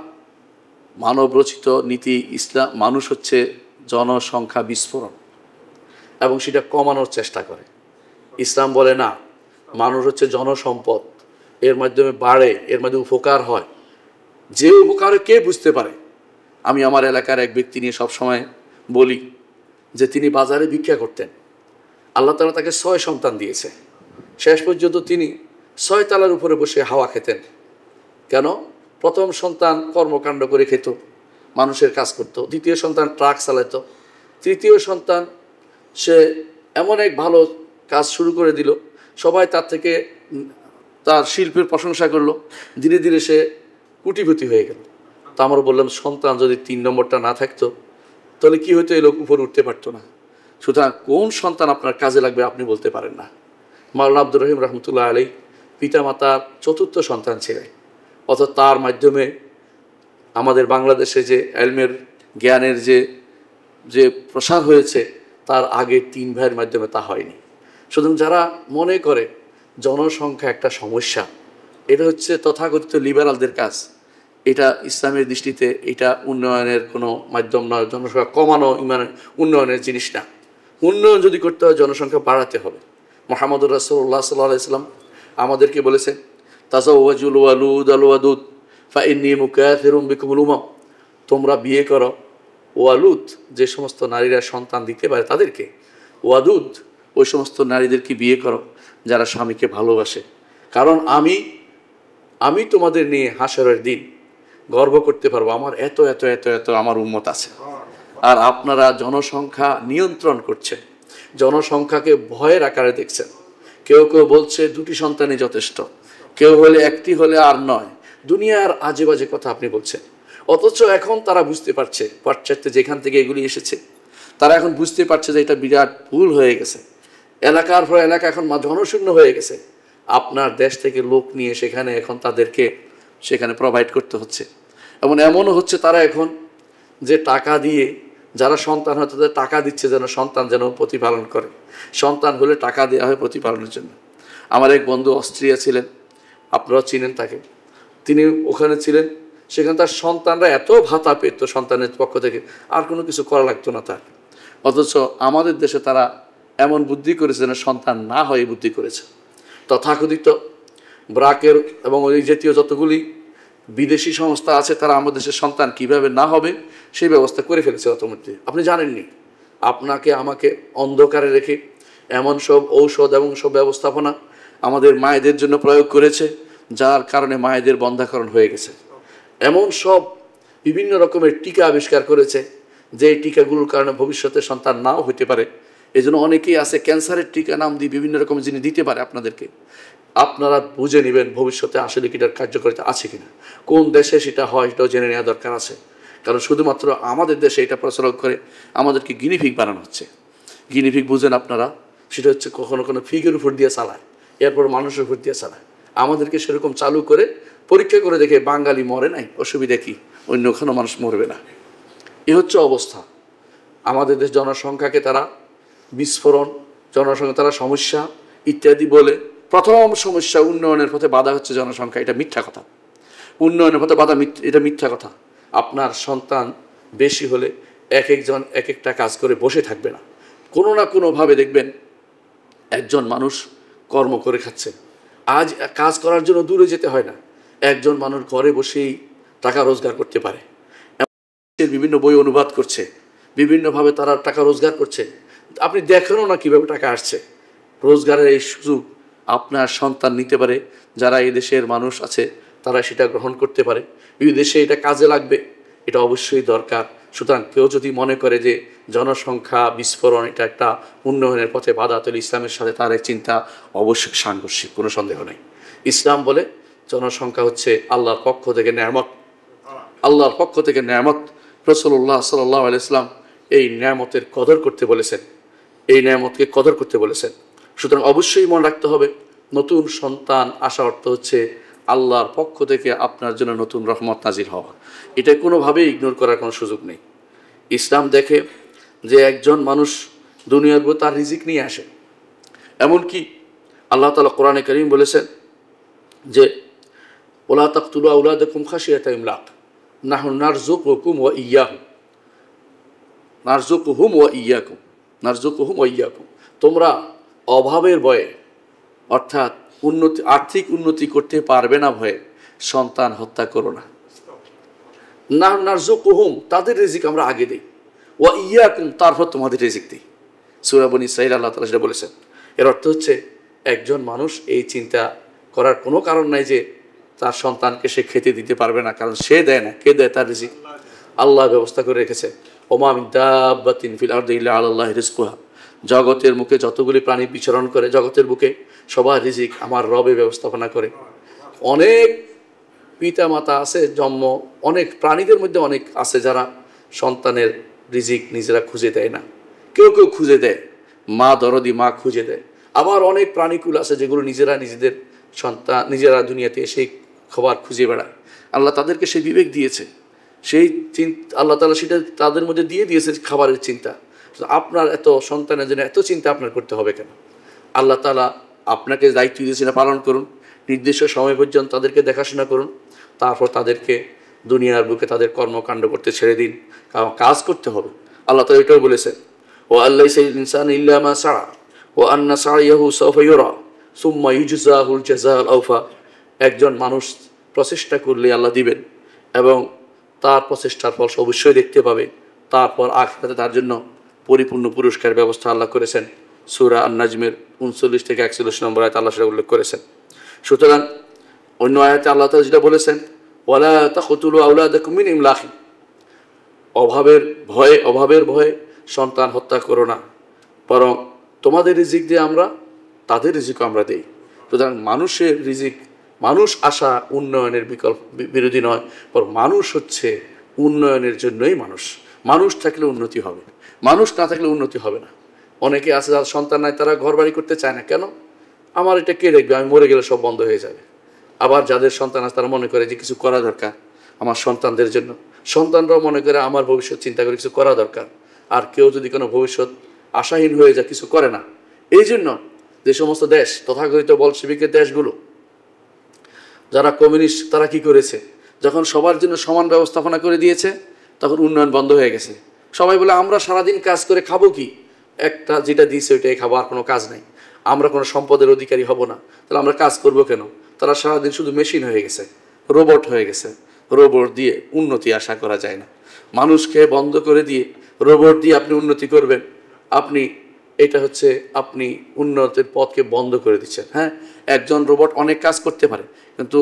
মানবরচিত নীতি মানুষ হচ্ছে জনসংখ্যা বিস্ফোরণ, এবং সেটা কমানোর চেষ্টা করে। ইসলাম বলে না, মানুষ হচ্ছে জনসম্পদ, এর মাধ্যমে বাড়ে, এর মাধ্যমে উপকার হয়। যে উপকারে কে বুঝতে পারে? আমি আমার এলাকার এক ব্যক্তি নিয়ে সবসময় বলি যে তিনি বাজারে ভিক্ষা করতেন। আল্লাহ তাআলা তাকে 6 সন্তান দিয়েছে। শেষ পর্যন্ত তিনি 6 তালার উপরে বসে হাওয়া খেতেন। কেন? প্রথম সন্তান কর্মকাণ্ড করে খেত, মানুষের কাজ করত। দ্বিতীয় সন্তান ট্রাক চালাতো। তৃতীয় সন্তান সে এমন এক ভালো কাজ শুরু করে দিল, সবাই তার থেকে তার শিল্পের প্রশংসা করলো। ধীরে ধীরে সে কোটিপতি হয়ে গেল। তা আমরা বললাম, সন্তান যদি 3 নম্বরটা না থাকতো তাহলে কি হতো? এই লোক উপরে উঠতে পারতো না। সুতরাং কোন সন্তান আপনার কাজে লাগবে আপনি বলতে পারেন না। মাওলানা আব্দুর রহিম রহমতুল্লাহ আলাইহি পিতামাতার 4র্থ সন্তান ছিলেন, অর্থাৎ তার মাধ্যমে আমাদের বাংলাদেশে যে এলমের জ্ঞানের যে প্রসার হয়েছে তার আগে 3 ভাইয়ের মাধ্যমে তা হয়নি। সুতরাং যারা মনে করে জনসংখ্যা একটা সমস্যা, এটা হচ্ছে তথাকথিত লিবারালদের কাজ। এটা ইসলামের দৃষ্টিতে এটা উন্নয়নের কোনো মাধ্যম নয়। জনসংখ্যা কমানো উন্নয়নের জিনিস না। উন্নয়ন যদি করতে হয় জনসংখ্যা বাড়াতে হবে। মুহাম্মদুর রাসূলুল্লাহ সাল্লাল্লাহু আলাইহি ওয়াসাল্লাম আমাদেরকে বলেছেন, তাযাওয়াজুল ওয়ালুদ আল ওয়াদুদ ফাইন্নী মুকাথিরুম বিকুমুল উমাম। তোমরা বিয়ে করো ওয়ালুদ, যে সমস্ত নারীরা সন্তান দিতে পারে তাদেরকে, ওয়াদুদ ওই সমস্ত নারীদেরকে বিয়ে করো যারা স্বামীকে ভালোবাসে। কারণ আমি তোমাদের নিয়ে হাসরের দিন গর্ব করতে পারবো, আমার এত এত এত এত আমার উম্মত আছে। আর আপনারা জনসংখ্যা নিয়ন্ত্রণ করছেন, জনসংখ্যাকে ভয়ের আকারে দেখছেন। কেউ কেউ বলছে 2টি সন্তানই যথেষ্ট, কেউ হলে 1টি হলে আর নয়। দুনিয়ার আজে বাজে কথা আপনি বলছেন। অথচ এখন তারা বুঝতে পারছে, পাশ্চাত্যে যেখান থেকে এগুলি এসেছে, তারা এখন বুঝতে পারছে যে এটা বিরাট ভুল হয়ে গেছে। এলাকার পর এলাকা এখন জনশূন্য হয়ে গেছে। আপনার দেশ থেকে লোক নিয়ে সেখানে এখন তাদেরকে সেখানে প্রোভাইড করতে হচ্ছে। এমনও হচ্ছে তারা এখন যে টাকা দিয়ে যারা সন্তান হয় তাদের টাকা দিচ্ছে যেন সন্তান যেন প্রতিপালন করে। সন্তান হলে টাকা দেওয়া হয় প্রতিপালনের জন্য। আমার এক বন্ধু অস্ট্রিয়া ছিলেন, আপনারাও চিনেন তাকে। তিনি ওখানে ছিলেন, সেখানে তার সন্তানরা এত ভাতা পেত সন্তানের পক্ষ থেকে, আর কোনো কিছু করা লাগতো না তার। অথচ আমাদের দেশে তারা এমন বুদ্ধি করেছে যেন সন্তান না হয় বুদ্ধি করেছে। তথাকথিত ব্রাকের এবং ওই জাতীয় যতগুলি বিদেশি সংস্থা আছে তারা আমাদের দেশের সন্তান কিভাবে না হবে সেই ব্যবস্থা করে ফেলেছে অতমধ্যে। আপনি জানেননি, আপনাকে আমাকে অন্ধকারে রেখে এমন সব ঔষধ এবং সব ব্যবস্থাপনা আমাদের মায়েদের জন্য প্রয়োগ করেছে, যার কারণে মায়েদের বন্ধ্যাকরণ হয়ে গেছে। এমন সব বিভিন্ন রকমের টিকা আবিষ্কার করেছে যে টিকাগুলোর কারণে ভবিষ্যতে সন্তান নাও হতে পারে। এই জন্য অনেকেই আছে ক্যান্সারের টিকা নাম দিয়ে বিভিন্ন রকমের জিনিস দিতে পারে আপনাদেরকে। আপনারা বুঝে নেবেন ভবিষ্যতে আসলে কি এটার কার্যকারিতা আছে কিনা, কোন দেশে সেটা হয় এটাও জেনে নেওয়া দরকার আছে। কারণ শুধুমাত্র আমাদের দেশে এটা প্রচলন করে আমাদেরকে গিনিফিগ বানানো হচ্ছে। গিনিফিগ বুঝেন আপনারা, সেটা হচ্ছে কখনো কোনো ফিগের উপর দিয়ে চালায়, এরপর মানুষের উপর দিয়ে চালায়। আমাদেরকে সেরকম চালু করে পরীক্ষা করে দেখে বাঙালি মরে নাই, অসুবিধা কি, অন্য কোনো মানুষ মরবে না। এ হচ্ছে অবস্থা। আমাদের দেশ জনসংখ্যাকে তারা বিস্ফোরণ, জনসংখ্যা তারা সমস্যা ইত্যাদি বলে। প্রথম সমস্যা উন্নয়নের পথে বাধা হচ্ছে জনসংখ্যা, এটা মিথ্যা কথা। উন্নয়নের পথে বাধা এটা মিথ্যা কথা। আপনার সন্তান বেশি হলে একজন এক একটা কাজ করে বসে থাকবে না, কোনো না কোনোভাবে দেখবেন একজন মানুষ কর্ম করে খাচ্ছে। আজ কাজ করার জন্য দূরে যেতে হয় না, একজন মানুষ ঘরে বসেই টাকা রোজগার করতে পারে। বিভিন্ন বই অনুবাদ করছে, বিভিন্নভাবে তারা টাকা রোজগার করছে। আপনি দেখেনও না কীভাবে টাকা আসছে। রোজগারের এই সুযোগ আপনার সন্তান নিতে পারে, যারা এই দেশের মানুষ আছে তারা সেটা গ্রহণ করতে পারে। এই দেশে এটা কাজে লাগবে, এটা অবশ্যই দরকার। সুতরাং কেউ যদি মনে করে যে জনসংখ্যা বিস্ফোরণ এটা একটা উন্নয়নের পথে বাধা, তাহলে ইসলামের সাথে তার এক চিন্তা অবশ্যই সাংঘর্ষিক, কোনো সন্দেহ নেই। ইসলাম বলে জনসংখ্যা হচ্ছে আল্লাহর পক্ষ থেকে নেয়ামত, আল্লাহর পক্ষ থেকে নেয়ামত। রাসূলুল্লাহ সাল্লাল্লাহু আলাইহি ওয়াসাল্লাম এই নেয়ামতের কদর করতে বলেছেন, এই নেয়ামতকে কদর করতে বলেছেন। সুতরাং অবশ্যই মনে রাখতে হবে, নতুন সন্তান আসা অর্থ হচ্ছে আল্লাহর পক্ষ থেকে আপনার জন্য নতুন রহমত নাজির হওয়া। এটা কোনোভাবেই ইগনোর করার কোনো সুযোগ নেই। ইসলাম দেখে যে একজন মানুষ দুনিয়ার উপর তার রিজিক নিয়ে আসে। এমনকি আল্লাহ তাআলা কোরআনে কারীম বলেছেন যে ওয়ালা তাকতুলু আওলাদাকুম খাশিয়াতা ইমলাক নাহনু নারযুকুকুম ওয়া ইয়্যাহুম নারযুকুহুম ওয়া ইয়্যাকুম। তোমরা অভাবের ভয়ে, অর্থাৎ আর্থিক উন্নতি করতে পারবে না ভয়ে সন্তান হত্যা করো না। নারযুকুহুম, তাদের রিজিক আমরা আগে দিই, ওয়া ইয়্যাকুম, তারপর তোমাদের রিজিক দিই। সূরা বনী ইসরাঈল আল্লাহ তাআলা সেটা বলেছেন। এর অর্থ হচ্ছে একজন মানুষ এই চিন্তা করার কোনো কারণ নাই যে তার সন্তানকে সে খেতে দিতে পারবে না, কারণ সে দেয় না। কে দেয়? তার রিজিক আল্লাহ ব্যবস্থা করে রেখেছে। ওমা মিন দাব্বাতিন ফিল আরদি ইল্লা আলাল্লাহি রিজকুহা, জগতের মুখে যতগুলি প্রাণী বিচরণ করে জগতের বুকে সবার রিজিক আমার রবে ব্যবস্থাপনা করে। অনেক পিতা মাতা আছে জন্ম, অনেক প্রাণীদের মধ্যে অনেক আছে যারা সন্তানের রিজিক নিজেরা খুঁজে দেয় না, কেউ কেউ খুঁজে দেয়, মা দরদি মা খুঁজে দেয়। আবার অনেক প্রাণীকুল আছে যেগুলো নিজেরা নিজেদের সন্তান নিজেরা দুনিয়াতে এসে খাবার খুঁজে বেড়ায়। আল্লাহ তাদেরকে সেই বিবেক দিয়েছে, সেই আল্লাহ তাআলা সেটা তাদের মধ্যে দিয়ে দিয়েছে খাবারের চিন্তা। আপনার এত সন্তানের জন্য এত চিন্তা আপনার করতে হবে কেন? আল্লাহ তাআলা আপনাকে দায়িত্ব দিয়েছেন, পালন করুন, নির্দিষ্ট সময় পর্যন্ত তাদেরকে দেখাশোনা করুন, তারপর তাদেরকে দুনিয়ার বুকে তাদের কর্মকাণ্ড করতে ছেড়ে দিন, কারণ কাজ করতে হবে। আল্লাহ তাআলা এটাও বলেছেন, ও আল্লাইসা লিল ইনসানি ইল্লা মা সাআ ওয়া আন্না সা'য়াহু সাওফা ইউরা সুম্মা ইউজজাহুল জাযাআল আওফা। একজন মানুষ প্রচেষ্টা করলে আল্লাহ দিবেন এবং তার প্রচেষ্টার ফল অবশ্যই দেখতে পাবে। তারপর আখিরাতে তার জন্য পরিপূর্ণ পুরস্কার ব্যবস্থা আল্লাহ করেছেন। সূরা আন-নাজমের 39 থেকে 41 নম্বর আয়াতে আল্লাহ সেটা উল্লেখ করেছেন। সুতরাং অন্য আয়াতে আল্লাহ তাআলা যেটা বলেছেন, ওয়ালা তাকতুলু আওলাদাকুম মিন ইমলাক, অভাবের ভয়ে সন্তান হত্যা করো না, বরং তোমাদের রিজিক দিয়ে আমরা তাদের রিজিকও আমরা দেই। সুতরাং মানুষের রিজিক, মানুষ আসা উন্নয়নের বিরোধী নয়, বরং মানুষ হচ্ছে উন্নয়নের জন্যই মানুষ। মানুষ থাকলে উন্নতি হবে, মানুষ না থাকলে উন্নতি হবে না। অনেকে আছে যারা সন্তান নাই, তারা ঘর বাড়ি করতে চায় না। কেন? আমার এটা কে দেখবে, আমি মরে গেলে সব বন্ধ হয়ে যাবে। আবার যাদের সন্তান আছে তারা মনে করে যে কিছু করা দরকার আমার সন্তানদের জন্য, সন্তানরাও মনে করে আমার ভবিষ্যৎ চিন্তা করে কিছু করা দরকার। আর কেউ যদি কোনো ভবিষ্যৎ আশাহীন হয়ে যায়, কিছু করে না। এই জন্য যে সমস্ত দেশ তথাকথিত বলশেবিকের দেশগুলো, যারা কমিউনিস্ট, তারা কি করেছে, যখন সবার জন্য সমান ব্যবস্থাপনা করে দিয়েছে তখন উন্নয়ন বন্ধ হয়ে গেছে। সবাই বলে আমরা সারাদিন কাজ করে খাবো কি, একটা যেটা দিয়েছে ওইটাই খাবো, আর কোনো কাজ নাই, আমরা কোনো সম্পদের অধিকারী হব না, তাহলে আমরা কাজ করব কেন? তারা সারাদিন শুধু মেশিন হয়ে গেছে, রোবট হয়ে গেছে। রোবট দিয়ে উন্নতি আশা করা যায় না। মানুষকে বন্ধ করে দিয়ে রোবট দিয়ে আপনি উন্নতি করবেন, এটা হচ্ছে আপনি উন্নতির পথকে বন্ধ করে দিচ্ছেন। হ্যাঁ, একজন রোবট অনেক কাজ করতে পারে, কিন্তু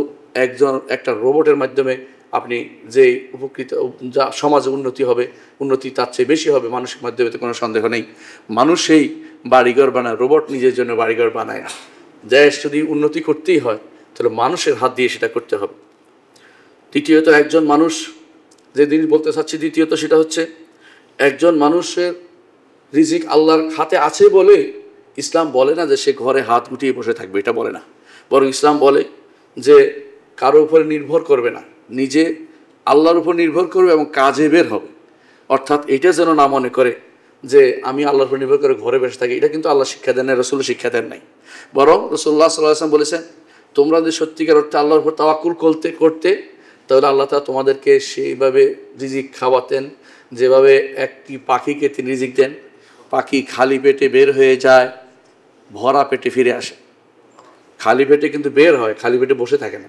একটা রোবটের মাধ্যমে আপনি যে উপকৃত যা সমাজে উন্নতি হবে, উন্নতি তার চেয়ে বেশি হবে মানুষের মাধ্যমে, তো কোনো সন্দেহ নেই। মানুষ সেই বাড়িঘর বানায়, রোবট নিজের জন্য বাড়িঘর বানায় না। দেশ যদি উন্নতি করতেই হয় তাহলে মানুষের হাত দিয়ে সেটা করতে হবে। দ্বিতীয়ত, একজন মানুষ, যে জিনিস বলতে চাচ্ছি দ্বিতীয়ত, সেটা হচ্ছে একজন মানুষের রিজিক আল্লাহর হাতে আছে বলে ইসলাম বলে না যে সে ঘরে হাত গুটিয়ে বসে থাকবে, এটা বলে না। বরং ইসলাম বলে যে কারো উপরে নির্ভর করবে না, নিজে আল্লাহর উপর নির্ভর করবে এবং কাজে বের হবে। অর্থাৎ এটা যেন না মনে করে যে আমি আল্লাহর উপর নির্ভর করে ঘরে বসে থাকি, এটা কিন্তু আল্লাহ শিক্ষা দেন নাই, রাসূল শিক্ষা দেন নাই। বরং রাসূলুল্লাহ সাল্লাল্লাহু আলাইহি ওয়াসাল্লাম বলেছেন, তোমরা যদি সত্যিকার অর্থে আল্লাহর উপর তাওয়াক্কুল করতে তাহলে আল্লাহ তাআলা তোমাদেরকে সেইভাবে রিজিক খাওয়াতেন যেভাবে একটি পাখিকে তিনি রিজিক দেন। পাখি খালি পেটে বের হয়ে যায়, ভরা পেটে ফিরে আসে। খালি পেটে কিন্তু বের হয়, খালি পেটে বসে থাকে না।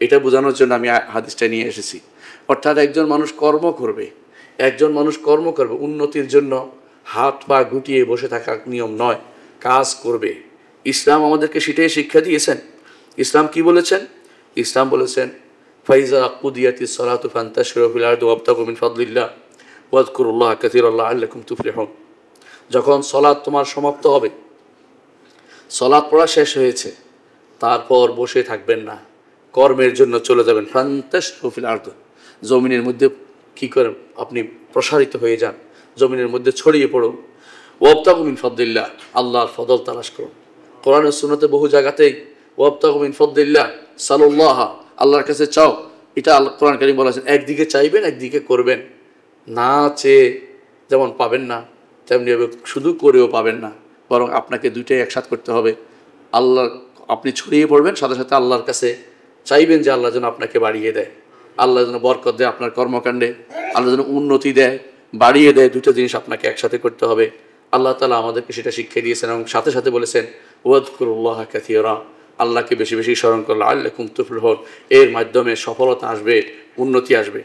এটা বোঝানোর জন্য আমি হাদিসটা নিয়ে এসেছি। অর্থাৎ একজন মানুষ কর্ম করবে, উন্নতির জন্য হাত পা গুটিয়ে বসে থাকার নিয়ম নয়, কাজ করবে। ইসলাম আমাদেরকে সেটাই শিক্ষা দিয়েছেন। ইসলাম কি বলেছেন? ইসলাম বলেছেন, ফাইজা কুদিয়াতিস সালাতু ফান্তাশিরু ফিল আরদি ওয়াবতাগু মিন ফাদলিল্লাহ ওয়াযকুরুল্লাহা কাসীরান লাআল্লাকুম তুফলিহুন। যখন সলাৎ তোমার সমাপ্ত হবে, সলাৎ পড়া শেষ হয়েছে, তারপর বসে থাকবেন না, কর্মের জন্য চলে যাবেন। ফান্তাশিরু ফিল আরদি, জমিনের মধ্যে কি করেন, আপনি প্রসারিত হয়ে যান, জমিনের মধ্যে ছড়িয়ে পড়ুন। ওয়াবতাগু মিন ফাদলিল্লাহ, আল্লাহর ফজল তালাশ করুন। কোরআন ও সুন্নতে বহু জায়গাতেই ওয়াবতাগু মিন ফাদলিল্লাহ, সাল্লাল্লাহ, আল্লাহর কাছে চাও, এটা আল্লাহ কোরআন কারীম বলেছেন। একদিকে চাইবেন, একদিকে করবেন। না চেয়ে যেমন পাবেন না, তেমনি শুধু করেও পাবেন না, বরং আপনাকে দুইটাই একসাথে করতে হবে। আপনি ছড়িয়ে পড়বেন, সাথে সাথে আল্লাহর কাছে চাইবেন যে আল্লাহ যেন আপনাকে বাড়িয়ে দেয়, আল্লাহ যেন বরকত দেয় আপনার কর্মকাণ্ডে, আল্লাহ যেন উন্নতি দেয়, বাড়িয়ে দেয়। দুটো জিনিস আপনাকে একসাথে করতে হবে। আল্লাহ তাআলা আমাদেরকে সেটা শিক্ষা দিয়েছেন এবং সাথে সাথে বলেছেন, ওয়াযকুরুল্লাহা কাসীরা, আল্লাহকে বেশি বেশি স্মরণ করলে লাআল্লাকুম তুফলিহুন, এর মাধ্যমে সফলতা আসবে, উন্নতি আসবে।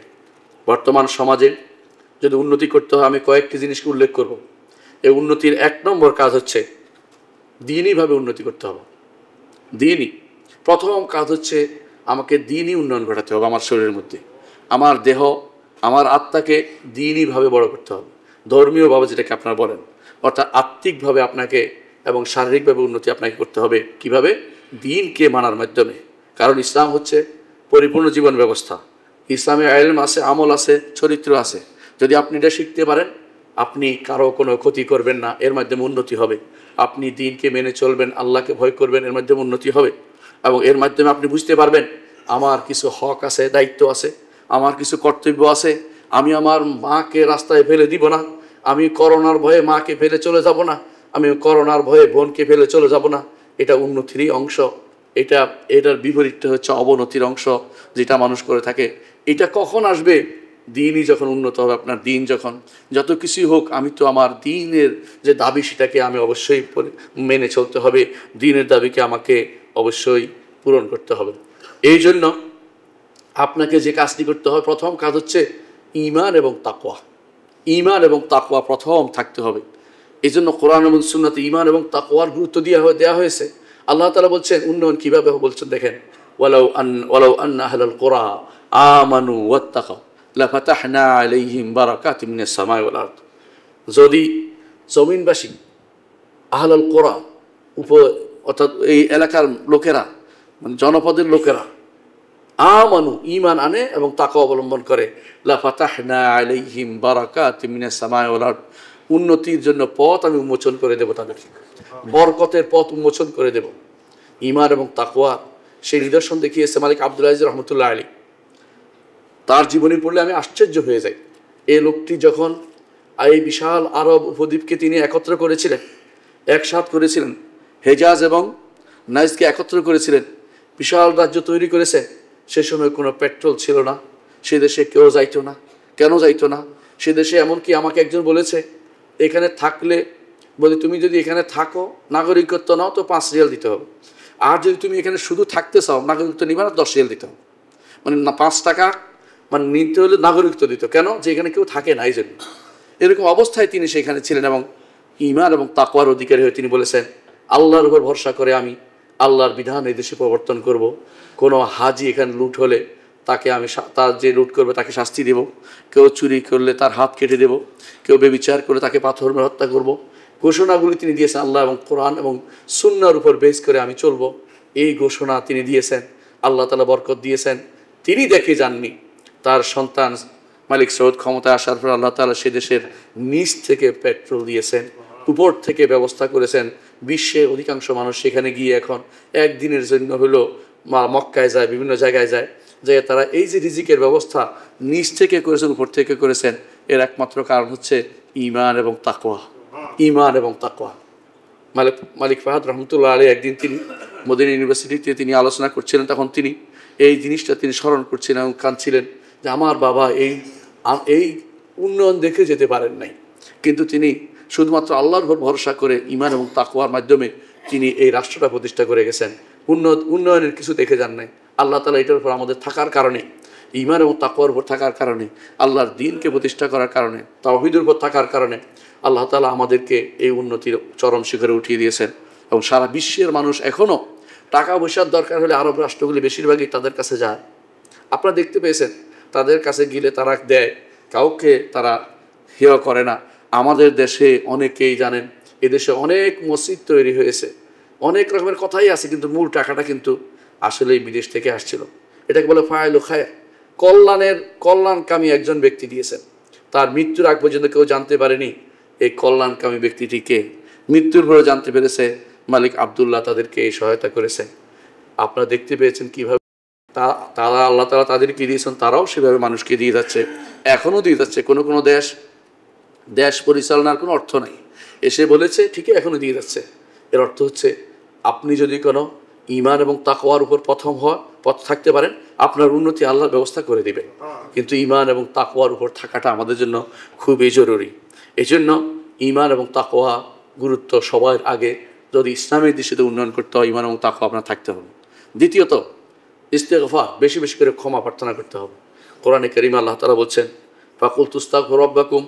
বর্তমান সমাজে যদি উন্নতি করতে হয়, আমি কয়েকটি জিনিসকে উল্লেখ করব। এই উন্নতির 1 নম্বর কাজ হচ্ছে দ্বীনিভাবে উন্নতি করতে হবে। দ্বীনি প্রথম কাজ হচ্ছে আমাকে দ্বীনি উন্নয়ন ঘটাতে হবে। আমার শরীরের মধ্যে, আমার দেহ, আমার আত্মাকে দ্বীনিভাবে বড় করতে হবে। ধর্মীয়ভাবে যেটাকে আপনারা বলেন, অর্থাৎ আত্মিকভাবে আপনাকে এবং শারীরিকভাবে উন্নতি আপনাকে করতে হবে। কিভাবে? দ্বীনকে মানার মাধ্যমে। কারণ ইসলাম হচ্ছে পরিপূর্ণ জীবন ব্যবস্থা। ইসলামে ইলম আছে, আমল আছে, চরিত্র আছে। যদি আপনি এটা শিখতে পারেন, আপনি কারো কোনো ক্ষতি করবেন না, এর মাধ্যমে উন্নতি হবে। আপনি দ্বীনকে মেনে চলবেন, আল্লাহকে ভয় করবেন, এর মাধ্যমে উন্নতি হবে। এবং এর মাধ্যমে আপনি বুঝতে পারবেন আমার কিছু হক আছে, দায়িত্ব আছে, আমার কিছু কর্তব্য আছে। আমি আমার মাকে রাস্তায় ফেলে দিব না, আমি করোনার ভয়ে মাকে ফেলে চলে যাব না, আমি করোনার ভয়ে বোনকে ফেলে চলে যাব না। এটা উন্নতিরই অংশ। এটার বিপরীতটা হচ্ছে অবনতির অংশ, যেটা মানুষ করে থাকে। এটা কখন আসবে? দিনই যখন উন্নত হবে। আপনার দিন যখন যত কিছুই হোক, আমি তো আমার দিনের যে দাবি সেটাকে আমি অবশ্যই মেনে চলতে হবে। দিনের দাবিকে আমাকে অবশ্যই পূরণ করতে হবে। এই জন্য আপনাকে যে কাজটি করতে হবে, প্রথম কাজ হচ্ছে ঈমান এবং তাকওয়া। ঈমান এবং তাকওয়া প্রথম থাকতে হবে। এই জন্য কোরআন এবং সুন্নাতে ঈমান এবং তাকওয়ার গুরুত্ব দেওয়া হয়েছে। আল্লাহ তাআলা বলছেন উন্নয়ন কিভাবে বলছেন দেখেন, ওয়ালাউ আন্না আহলাল কুরা আমানু ওয়াত্তাকাউ লাফাতাহনা আলাইহিম বারাকাতিম মিনাস সামাই ওয়াল আরদ। যদি জমিনবাসী আহলাল কুরা অর্থাৎ এই এলাকার লোকেরা, মানে জনপদের লোকেরা, আমানু ঈমান আনে এবং তাকওয়া অবলম্বন করে, লাফাতাহনা আলাইহিম বারাকাতিম মিনাস সামাই ওয়াল আরদ, উন্নতির জন্য পথ আমি উন্মোচন করে দেব, তাদের বরকতের পথ উন্মোচন করে দেব। ঈমান এবং তাকওয়া সেই নিদর্শন দেখিয়েছে মালিক আব্দুল আজিজ রহমতুল্লাহ আলী। তার জীবনী পড়লে আমি আশ্চর্য হয়ে যাই। এই লোকটি যখন এই বিশাল আরব উপদ্বীপকে তিনি একত্র করেছিলেন, একসাথ করেছিলেন, হেজাজ এবং নাইজকে একত্র করেছিলেন, বিশাল রাজ্য তৈরি করেছে। সে সময় কোনো পেট্রোল ছিল না, সে দেশে কেউ যাইতো না। কেন যাইতো না? সে দেশে এমনকি আমাকে একজন বলেছে, এখানে থাকলে বলি তুমি যদি এখানে থাকো, নাগরিকত্ব নাও তো 5 রিয়াল দিতে হবে। আর যদি তুমি এখানে শুধু থাকতে চাও, নাগরিকত্ব নিবা না, 10 রিয়াল দিতে হবে। মানে 5 টাকা মানে নিতে হলে নাগরিকত্ব দিত। কেন? যে এখানে কেউ থাকে না, এই জন্য। এরকম অবস্থায় তিনি সেখানে ছিলেন এবং ঈমান এবং তাকওয়ার অধিকারী হয়ে তিনি বলেছেন, আল্লাহর উপর ভরসা করে আমি আল্লাহর বিধান এই দেশে প্রবর্তন করব। কোনো হাজি এখানে লুট হলে তাকে আমি, তার যে লুট করবে তাকে শাস্তি দেব। কেউ চুরি করলে তার হাত কেটে দেব। কেউ বেবিচার করলে তাকে পাথর মেরে হত্যা করব। ঘোষণাগুলি তিনি দিয়েছেন আল্লাহ এবং কোরআন এবং সুন্নাহর উপর বেস করে আমি চলব। এই ঘোষণা তিনি দিয়েছেন। আল্লাহ তাআলা বরকত দিয়েছেন। তিনি দেখে যাননি। তার সন্তান মালিক সৌদ ক্ষমতায় আসার পর আল্লাহ তাআলা সে দেশের নিচ থেকে পেট্রোল দিয়েছেন, উপর থেকে ব্যবস্থা করেছেন। বিশ্বের অধিকাংশ মানুষ সেখানে গিয়ে এখন একদিনের জন্য হলো মক্কায় যায়, বিভিন্ন জায়গায় যায়, যে তারা এই যে রিজিকের ব্যবস্থা নিচ থেকে করেছেন, উপর থেকে করেছেন, এর একমাত্র কারণ হচ্ছে ঈমান এবং তাকওয়া। ঈমান এবং তাকওয়া। মালিক ফাহাদ রহমতুল্লাহ আলী একদিন তিনি মদিনা ইউনিভার্সিটিতে তিনি আলোচনা করছিলেন, তখন তিনি এই জিনিসটা তিনি স্মরণ করছিলেন এবং কাঁদছিলেন যে আমার বাবা এই উন্নয়ন দেখে যেতে পারেন নাই, কিন্তু তিনি শুধুমাত্র আল্লাহর উপর ভরসা করে ঈমান এবং তাকওয়ার মাধ্যমে তিনি এই রাষ্ট্রটা প্রতিষ্ঠা করে গেছেন। উন্নয়নের কিছু দেখে যান নাই। আল্লাহ তাআলা এটার উপর আমাদের থাকার কারণে, ঈমান এবং তাকওয়ার উপর থাকার কারণে, আল্লাহর দ্বীনকে প্রতিষ্ঠা করার কারণে, তাওহীদের উপর থাকার কারণে আল্লাহ তাআলা আমাদেরকে এই উন্নতির চরম শিখরে উঠিয়ে দিয়েছেন। এবং সারা বিশ্বের মানুষ এখনও টাকা পয়সার দরকার হলে আরব রাষ্ট্রগুলি বেশিরভাগই তাদের কাছে যায়। আপনারা দেখতে পেয়েছেন, তাদের কাছে গেলে তারা দেয়, কাউকে তারা হেয় করে না। আমাদের দেশে অনেকেই জানেন, এদেশে অনেক মসজিদ তৈরি হয়েছে, অনেক রকমের কথাই আছে, কিন্তু মূল টাকাটা কিন্তু আসলেই বিদেশ থেকে আসছিল। এটাকে বলে ফায়লু খায়র, কল্যাণকামী একজন ব্যক্তি দিয়েছেন। তার মৃত্যুর আগ পর্যন্ত কেউ জানতে পারেনি এই কল্যাণকামী ব্যক্তিটিকে। মৃত্যুর পরে জানতে পেরেছে মালিক আব্দুল্লাহ তাদেরকে এই সহায়তা করেছে। আপনারা দেখতে পেয়েছেন কিভাবে তারা আল্লাহ তাআলা তাদেরকে দিয়েছেন, তারাও সেভাবে মানুষকে দিয়ে যাচ্ছে, এখনও দিয়ে যাচ্ছে। কোনো কোনো দেশ পরিচালনার কোনো অর্থ নাই, এসে বলেছে ঠিকই এখনও দিয়ে যাচ্ছে। এর অর্থ হচ্ছে আপনি যদি কোনো ঈমান এবং তাকওয়ার উপর পথ থাকতে পারেন, আপনার উন্নতি আল্লাহর ব্যবস্থা করে দিবেন। কিন্তু ঈমান এবং তাকওয়ার উপর থাকাটা আমাদের জন্য খুবই জরুরি। এই জন্য ঈমান এবং তাকওয়া গুরুত্ব সবার আগে। যদি ইসলামের দৃষ্টিতে উন্নয়ন করতে হয়, ঈমান এবং তাকওয়া আপনার থাকতে হবে। দ্বিতীয়ত ইস্তেগফার, বেশি বেশি করে ক্ষমা প্রার্থনা করতে হবে। কোরআনে কারীমে আল্লাহ তাআলা বলছেন, ফাকুলতু আস্তাগফিরু রাব্বাকুম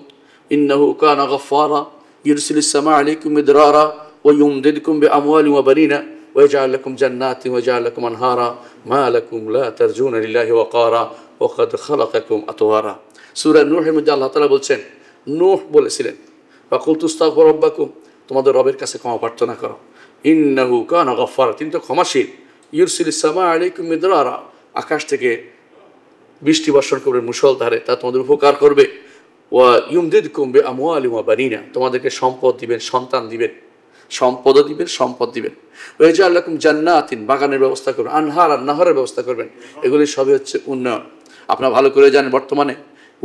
ইন্নাহু কানা গাফফারা ইউরসিলিস সামা আলাইকুম মিদরারা ওয়া ইউমদিদকুম বিআমওয়ালিন ওয়া বানিনা ওয়া ইয়াজআল লাকুম জান্নাতিন ওয়া ইয়াজআল লাকুম আনহারা মা লাকুম লা তারজুনা লিল্লাহি ওয়াকারা ওয়া ক্বাদ খালাকাকুম আতওয়ারা। সূরা নূহের মধ্যে আল্লাহ তাআলা বলছেন, নূহ বলেছিলেন, ফাকুলতু আস্তাগফিরু রাব্বাকুম, তোমাদের রবের কাছে ক্ষমা প্রার্থনা করো, ইন্নাহু কানা গফফারা, তিনি তো ক্ষমাশীল। ইউরসিলিস সামা আলাইকুম মিদরারা, আকাশ থেকে বৃষ্টি বর্ষণ করবে মুষলধারে, তা তোমাদের উপকার করবে। ওয়া ইউমদিদকুম বিআমওয়ালিন ওয়া বানিনা, তোমাদেরকে সম্পদ দিবেন, সন্তান দিবেন, সম্পদও দিবেন, সম্পদ দিবেন। ওয়া ইয়াজআল লাকুম জান্নাতিন, বাগানের ব্যবস্থা করবেন, আনহার, নাহরের ব্যবস্থা করবেন। এগুলি সবই হচ্ছে উন্নয়ন। আপনারা ভালো করে জানেন বর্তমানে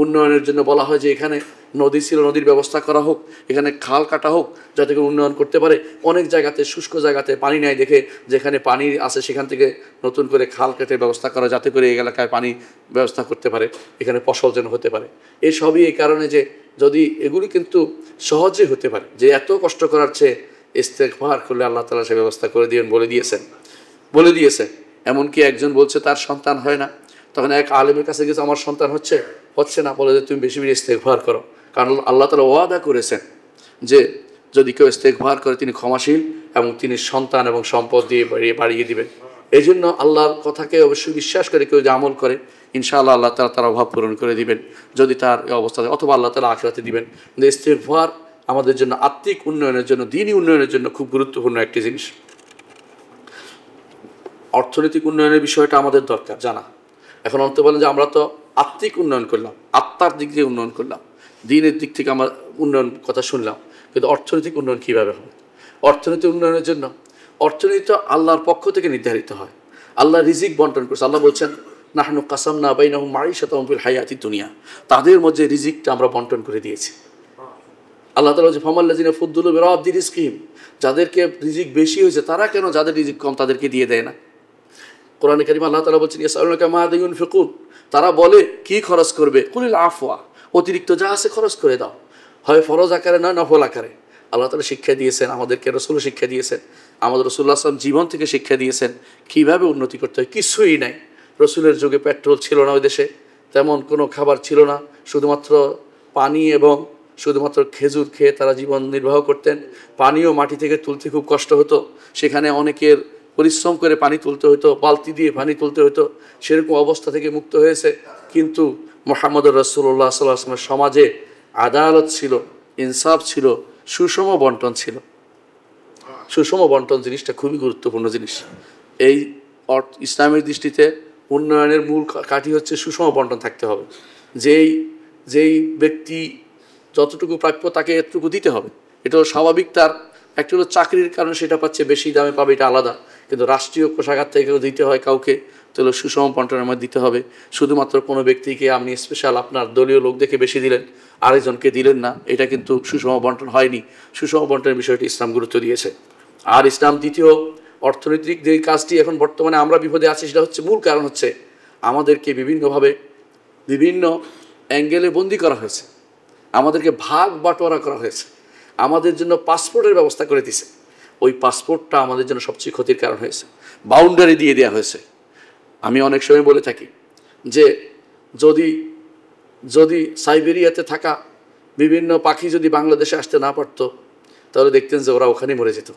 উন্নয়নের জন্য বলা হয় যে এখানে নদী ছিল, নদীর ব্যবস্থা করা হোক, এখানে খাল কাটা হোক যাতে করে উন্নয়ন করতে পারে। অনেক জায়গাতে শুষ্ক জায়গাতে পানি নেয় দেখে যেখানে পানি আছে সেখান থেকে নতুন করে খাল কেটে ব্যবস্থা করা যাতে করে এই এলাকায় পানি ব্যবস্থা করতে পারে, এখানে ফসল যেন হতে পারে। এই সবই এই কারণে যে যদি এগুলি কিন্তু সহজে হতে পারে, যে এত কষ্ট করার চেয়ে ইস্তেগফার করলে আল্লাহ তাআলা সে ব্যবস্থা করে দিবেন বলে দিয়েছেন। এমনকি একজন বলছে তার সন্তান হয় না, তখন এক আলেমের কাছে গেছে, আমার সন্তান হচ্ছে না, বলে যে তুমি বেশি বেশি ইস্তেগফার করো, কারণ আল্লাহ তাআলা ওয়াদা করেছেন যে যদি কেউ ইস্তেগফার করে তিনি ক্ষমাশীল এবং তিনি সন্তান এবং সম্পদ দিয়ে বাড়িয়ে দিবেন। এই জন্য আল্লাহর কথাকে অবশ্যই বিশ্বাস করে কেউ যে আমল করে, ইনশাআল্লাহ আল্লাহ তাআলা তার অভাব পূরণ করে দিবেন যদি তার এই অবস্থা, অথবা আল্লাহ তাআলা আখিরাতে দিবেন। কিন্তু ইস্তেগফার আমাদের জন্য আত্মিক উন্নয়নের জন্য, দ্বীনি উন্নয়নের জন্য খুব গুরুত্বপূর্ণ একটি জিনিস। অর্থনৈতিক উন্নয়নের বিষয়টা আমাদের দরকার জানা। এখন অন্ত বলেন যে আমরা তো আত্মিক উন্নয়ন করলাম, আত্মার দিক দিয়ে উন্নয়ন করলাম, দ্বীনের দিক থেকে আমরা উন্নয়ন কথা শুনলাম, কিন্তু অর্থনৈতিক উন্নয়ন কীভাবে হবে? অর্থনৈতিক উন্নয়নের জন্য অর্থনীতি তো আল্লাহর পক্ষ থেকে নির্ধারিত হয়। আল্লাহ রিজিক বন্টন করছে। আল্লাহ বলছেন, নাহনু কাসামনা বাইনাহুম মাঈশাতাহুম ফিল হায়াতিদ দুনিয়া, তাদের মধ্যে রিজিকটা আমরা বন্টন করে দিয়েছি। আল্লাহ তাআলা বলছে, ফামাল্লাযিনা ফুদ্দিলু বিরাদ্দি রিজকিহিম, যাদেরকে রিজিক বেশি হয়েছে তারা কেন যাদের রিজিক কম তাদেরকে দিয়ে দেয় না? কোরআনে কারীম আল্লাহ তাআলা বলছেন, ইয়াসআলুনাকা মাযা ইউনফিকুন, তারা বলে কি খরচ করবে, কুলিল আফওয়া, অতিরিক্ত যা আছে খরচ করে দাও, হয় ফরজ আকারে নয় নফল আকারে। আল্লাহ তাআলা শিক্ষা দিয়েছেন, আমাদেরকে রাসূল শিক্ষা দিয়েছেন, আমাদের রাসূলুল্লাহ সাল্লাল্লাহু আলাইহি ওয়াসাল্লাম জীবন থেকে শিক্ষা দিয়েছেন কীভাবে উন্নতি করতে হয়। কিছুই নাই, রাসূলের যুগে পেট্রোল ছিল না, ওই দেশে তেমন কোনো খাবার ছিল না, শুধুমাত্র পানি এবং শুধুমাত্র খেজুর খেয়ে তারা জীবন নির্বাহ করতেন। পানিও মাটি থেকে তুলতে খুব কষ্ট হতো, সেখানে অনেকের পরিশ্রম করে পানি তুলতে হতো, বালতি দিয়ে পানি তুলতে হতো। সেরকম অবস্থা থেকে মুক্ত হয়েছে। কিন্তু মুহাম্মদ রাসূলুল্লাহ সাল্লাল্লাহু আলাইহি ওয়াসাল্লামের সমাজে আদালত ছিল, ইনসাফ ছিল, সুষম বন্টন ছিল। সুষম বন্টন জিনিসটা খুবই গুরুত্বপূর্ণ জিনিস। এই ইসলামের দৃষ্টিতে উন্নয়নের মূল কাঠি হচ্ছে সুষম বন্টন থাকতে হবে। যেই ব্যক্তি যতটুকু প্রাপ্য তাকে এতটুকু দিতে হবে, এটা স্বাভাবিক। তার একটা হলো চাকরির কারণে সেটা পাচ্ছে, বেশি দামে পাবে, এটা আলাদা। কিন্তু রাষ্ট্রীয় কোষাগার থেকে দিতে হয় কাউকে, তাহলে সুষম বন্টনের মধ্যে দিতে হবে। শুধুমাত্র কোনো ব্যক্তিকে আপনি স্পেশাল আপনার দলীয় লোক দেখে বেশি দিলেন, আরেকজনকে দিলেন না, এটা কিন্তু সুষম বন্টন হয়নি। সুষম বন্টনের বিষয়টি ইসলাম গুরুত্ব দিয়েছে। আর ইসলাম দ্বিতীয় অর্থনৈতিক যে কাজটি এখন বর্তমানে আমরা বিপদে আছি, সেটা হচ্ছে মূল কারণ হচ্ছে আমাদেরকে বিভিন্নভাবে বিভিন্ন অ্যাঙ্গেলে বন্দি করা হয়েছে, আমাদেরকে ভাগ বাটোয়ারা করা হয়েছে, আমাদের জন্য পাসপোর্টের ব্যবস্থা করে দিছে। ওই পাসপোর্টটা আমাদের জন্য সবচেয়ে ক্ষতির কারণ হয়েছে, বাউন্ডারি দিয়ে দেওয়া হয়েছে। আমি অনেক সময় বলে থাকি যে যদি সাইবেরিয়াতে থাকা বিভিন্ন পাখি যদি বাংলাদেশে আসতে না পারতো, তাহলে দেখতেন যে ওরা ওখানে মরে যেত।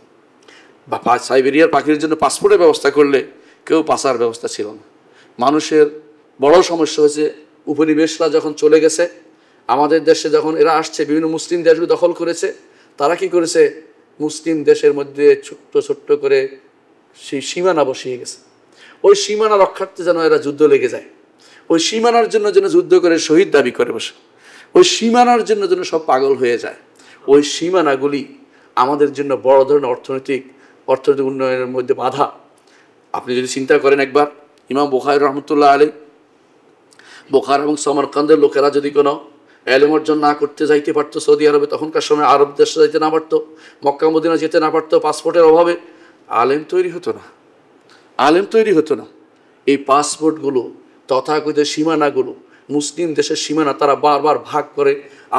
বা সাইবেরিয়ার পাখির জন্য পাসপোর্টের ব্যবস্থা করলে কেউ পাসার ব্যবস্থা ছিল না। মানুষের বড় সমস্যা হয়েছে, উপনিবেশরা যখন চলে গেছে, আমাদের দেশে যখন এরা আসছে, বিভিন্ন মুসলিম দেশগুলো দখল করেছে, তারা কি করেছে, মুসলিম দেশের মধ্যে ছোট্ট ছোট্ট করে সেই সীমানা বসিয়ে গেছে। ওই সীমানা রক্ষার্থে যেন এরা যুদ্ধ লেগে যায়, ওই সীমানার জন্য যেন যুদ্ধ করে শহীদ দাবি করে বসে, ওই সীমানার জন্য যেন সব পাগল হয়ে যায়। ওই সীমানাগুলি আমাদের জন্য বড় ধরনের অর্থনৈতিক উন্নয়নের মধ্যে বাধা। আপনি যদি চিন্তা করেন একবার, ইমাম বুখারী রহমতুল্লাহ আলাইহি, বুখারা এবং সমরকান্দের লোকেরা যদি কোনো ইলম অর্জন না করতে যাইতে পারতো সৌদি আরবে, তখনকার সময় আরব দেশে যাইতে না পারতো, মক্কা মদিনা যেতে না পারতো, পাসপোর্টের অভাবে আলেম তৈরি হতো না। এই পাসপোর্টগুলো তথাকথিত সীমানাগুলো, মুসলিম দেশের সীমানা তারা বারবার ভাগ করে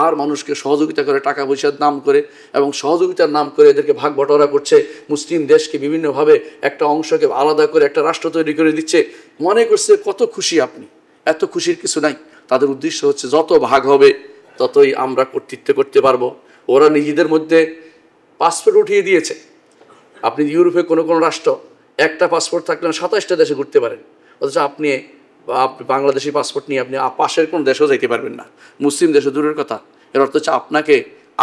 আর মানুষকে সহযোগিতা করে, টাকা পয়সার নাম করে এবং সহযোগিতার নাম করে এদেরকে ভাগ বটোয়ারা করছে। মুসলিম দেশকে বিভিন্নভাবে একটা অংশকে আলাদা করে একটা রাষ্ট্র তৈরি করে দিচ্ছে। মনে করছে কত খুশি আপনি, এত খুশির কিছু নাই। তাদের উদ্দেশ্য হচ্ছে যত ভাগ হবে ততই আমরা কর্তৃত্ব করতে পারবো, ওরা নিজেদের মধ্যে পাসপোর্ট উঠিয়ে দিয়েছে। আপনি ইউরোপে কোনো কোনো রাষ্ট্র একটা পাসপোর্ট থাকলে 27টা দেশে ঘুরতে পারেন, অথচ আপনি বাংলাদেশি পাসপোর্ট নিয়ে আপনি পাশের কোনো দেশেও যাইতে পারবেন না, মুসলিম দেশে দূরের কথা। এর অর্থ হচ্ছে আপনাকে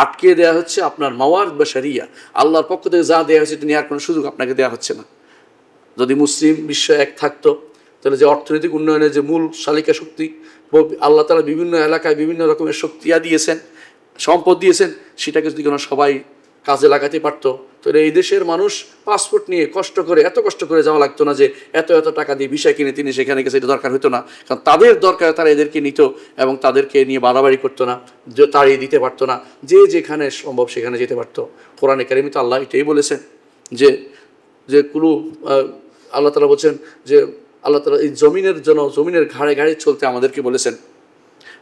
আটকে দেওয়া হচ্ছে আপনার মাওয়ার বা শরিয়া, আল্লাহর পক্ষ থেকে যা দেওয়া হচ্ছে নেওয়ার কোনো সুযোগ আপনাকে দেওয়া হচ্ছে না। যদি মুসলিম বিশ্ব এক থাকতো তাহলে যে অর্থনৈতিক উন্নয়নের যে মূল শালিকা শক্তি আল্লাহ তাআলা বিভিন্ন এলাকায় বিভিন্ন রকমের শক্তিয়া দিয়েছেন, সম্পদ দিয়েছেন, সেটাকে যদি কোনো সবাই কাজে লাগাতে পারতো তাহলে এই দেশের মানুষ পাসপোর্ট নিয়ে কষ্ট করে এত কষ্ট করে যাওয়া লাগতো না, যে এত এত টাকা দিয়ে ভিসা কিনে তিনি সেখানে গেছে, এটা দরকার হতো না। কারণ তাদের দরকার তারা এদেরকে নিত এবং তাদেরকে নিয়ে বাড়াবাড়ি করতো না, তাড়িয়ে দিতে পারতো না, যে যেখানে সম্ভব সেখানে যেতে পারতো। কোরআনে কারিমে তো আল্লাহ এটাই বলেছেন যে যে কুলু আল্লাহ তাআলা বলছেন যে আল্লাহ তাআলা এই জমিনের ঘাড়ে ঘাড়ে চলতে আমাদেরকে বলেছেন,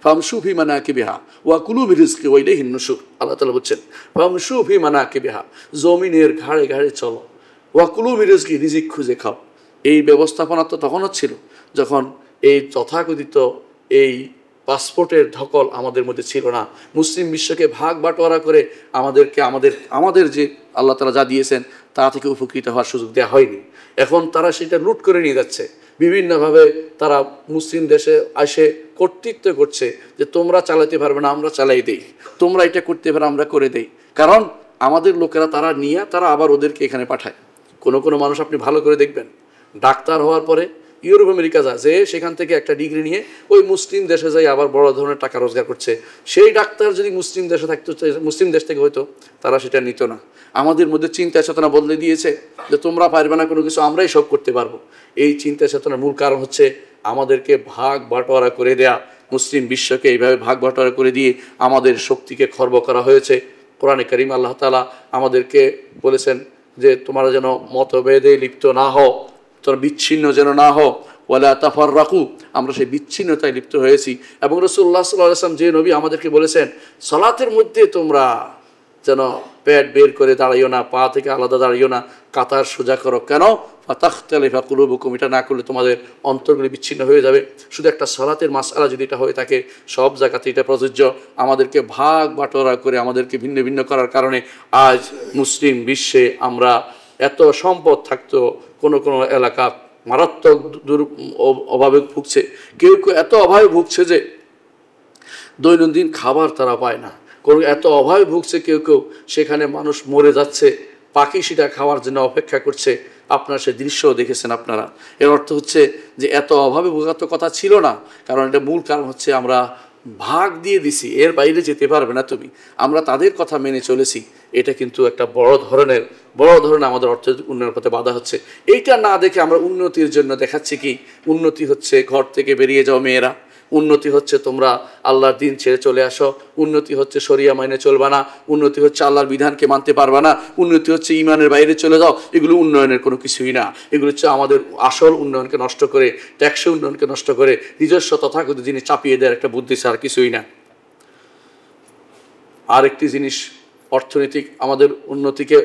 ফামশু ফি মানাকিবিহা ওয়া কুলু মির রিজকি ওয়া ইলাইহিন নুশুর। আল্লাহ তাআলা বলছেন ফামশু ফি মানাকিবিহা, জমিনের ঘাড়ে ঘাড়ে চলো, ওয়া কুলু মির রিজকি, রিজিক খুঁজে খাও। এই ব্যবস্থাপনা তো তখন হচ্ছিল যখন এই তথাকথিত এই পাসপোর্টের ধকল আমাদের মধ্যে ছিল না। মুসলিম বিশ্বকে ভাগ বাটোয়ারা করে আমাদেরকে আমাদের যে আল্লাহ তাআলা যা দিয়েছেন তা থেকে উপকৃত হওয়ার সুযোগ দেওয়া হয়নি। এখন তারা সেটা লুট করে নিয়ে যাচ্ছে বিভিন্নভাবে। তারা মুসলিম দেশে এসে কর্তৃত্ব করছে যে তোমরা চালাতে পারবে না, আমরা চালাই দেই, তোমরা এটা করতে পারো, আমরা করে দেই। কারণ আমাদের লোকেরা তারা নিয়ে তারা আবার ওদেরকে এখানে পাঠায়। কোনো কোনো মানুষ আপনি ভালো করে দেখবেন, ডাক্তার হওয়ার পরে ইউরোপ আমেরিকা যায়, যে সেখান থেকে একটা ডিগ্রি নিয়ে ওই মুসলিম দেশে যাই আবার বড় ধরনের টাকা রোজগার করছে। সেই ডাক্তার যদি মুসলিম দেশে থাকতো, মুসলিম দেশ থেকে হয়তো তারা সেটা নিত না। আমাদের মধ্যে চিন্তা চেতনা বদলে দিয়েছে যে তোমরা পারবে না কোনো কিছু, আমরাই সব করতে পারবো। এই চিন্তা চেতনার মূল কারণ হচ্ছে আমাদেরকে ভাগ বাটোয়ারা করে দেয়া, মুসলিম বিশ্বকে এইভাবে ভাগ বাটোয়ারা করে দিয়ে আমাদের শক্তিকে খর্ব করা হয়েছে। কোরআনে কারিম আল্লাহ তাআলা আমাদেরকে বলেছেন যে তোমরা যেন মতভেদে লিপ্ত না হও, তোমরা বিচ্ছিন্ন যেন না হও, ওয়ালা তাফাররাকু, আমরা সেই বিচ্ছিন্নতায় লিপ্ত হয়েছি। এবং রাসূলুল্লাহ সাল্লাল্লাহু আলাইহি ওয়াসাল্লাম যে নবী আমাদেরকে বলেছেন সালাতের মধ্যে তোমরা যেন পেট বের করে দাঁড়াইও না, পা থেকে আলাদা দাঁড়াইও না, কাতার সোজা করো। কেন? ফাতাখতালিফা কুলুবুকুম, এটা না করলে তোমাদের অন্তরগুলি বিচ্ছিন্ন হয়ে যাবে। শুধু একটা সালাতের মাসআলা যদি এটা হয়ে থাকে, সব জায়গাতে এটা প্রযোজ্য। আমাদেরকে ভাগ বাটোয়ারা করে আমাদেরকে ভিন্ন ভিন্ন করার কারণে আজ মুসলিম বিশ্বে আমরা এত সম্পদ থাকতো, কোনো কোনো এলাকা মারাত্মক অভাবে ভুগছে, কেউ কেউ এত অভাবে ভুগছে যে দৈনন্দিন খাবার তারা পায় না, কোনো এত অভাবে ভুগছে কেউ কেউ, সেখানে মানুষ মরে যাচ্ছে, পাখি সেটা খাওয়ার জন্য অপেক্ষা করছে। আপনারা সে দৃশ্যও দেখেছেন আপনারা। এর অর্থ হচ্ছে যে এত অভাবে ভোগার তো কথা ছিল না, কারণ এটা মূল কারণ হচ্ছে আমরা ভাগ দিয়ে দিছি, এর বাইরে যেতে পারবে না তুমি, আমরা তাদের কথা মেনে চলেছি। এটা কিন্তু একটা বড় ধরনের আমাদের অর্থনৈতিক উন্নয়নের পথে বাধা হচ্ছে। এইটা না দেখে আমরা উন্নতির জন্য দেখাচ্ছি কি, উন্নতি হচ্ছে ঘর থেকে বেরিয়ে যাও মেয়েরা, উন্নতি হচ্ছে তোমরা আল্লাহর দিন ছেড়ে চলে আসো, উন্নতি হচ্ছে শরিয়া মাইনে চলবা না, উন্নতি হচ্ছে আল্লাহর বিধানকে মানতে পারবা না, উন্নতি হচ্ছে ইমানের বাইরে চলে যাও। এগুলো উন্নয়নের কোনো কিছুই না। এগুলো হচ্ছে আমাদের আসল উন্নয়নকে নষ্ট করে, ট্যাক্সে উন্নয়নকে নষ্ট করে নিজস্ব তথাকথিত জিনিস চাপিয়ে দেওয়ার একটা বুদ্ধি ছাড়া কিছুই না। আরেকটি জিনিস অর্থনৈতিক আমাদের উন্নতিকে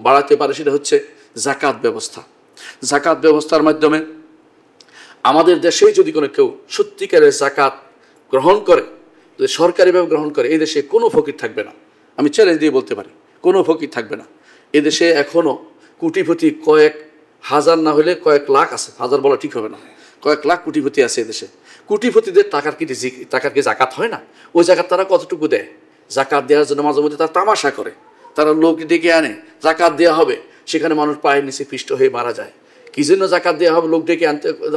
বাড়াতে পারে, সেটা হচ্ছে যাকাত ব্যবস্থা। যাকাত ব্যবস্থার মাধ্যমে আমাদের দেশেই যদি কোনো কেউ সত্যিকারের যাকাত গ্রহণ করে, যদি সরকারিভাবে গ্রহণ করে, এই দেশে কোনো ফকির থাকবে না। আমি চ্যালেঞ্জ দিয়ে বলতে পারি, কোনো ফকির থাকবে না। এদেশে এখনও কোটিপতি কয়েক হাজার না হলে কয়েক লাখ আছে, হাজার বলা ঠিক হবে না, কয়েক লাখ কোটিপতি আছে এদেশে। কোটিপতিদের টাকার কি জাকাত হয় না? ওই জাকাত তারা কতটুকু দেয়? জাকাত দেওয়ার জন্য মাঝে মধ্যে তারা তামাশা করে, তারা লোক ডেকে আনে, জাকাত দেওয়া হবে, সেখানে মানুষ পায়ের নিচে পিষ্ট হয়ে মারা যায়। কি জন্য জাকাত দেওয়া হবে? লোক ডেকে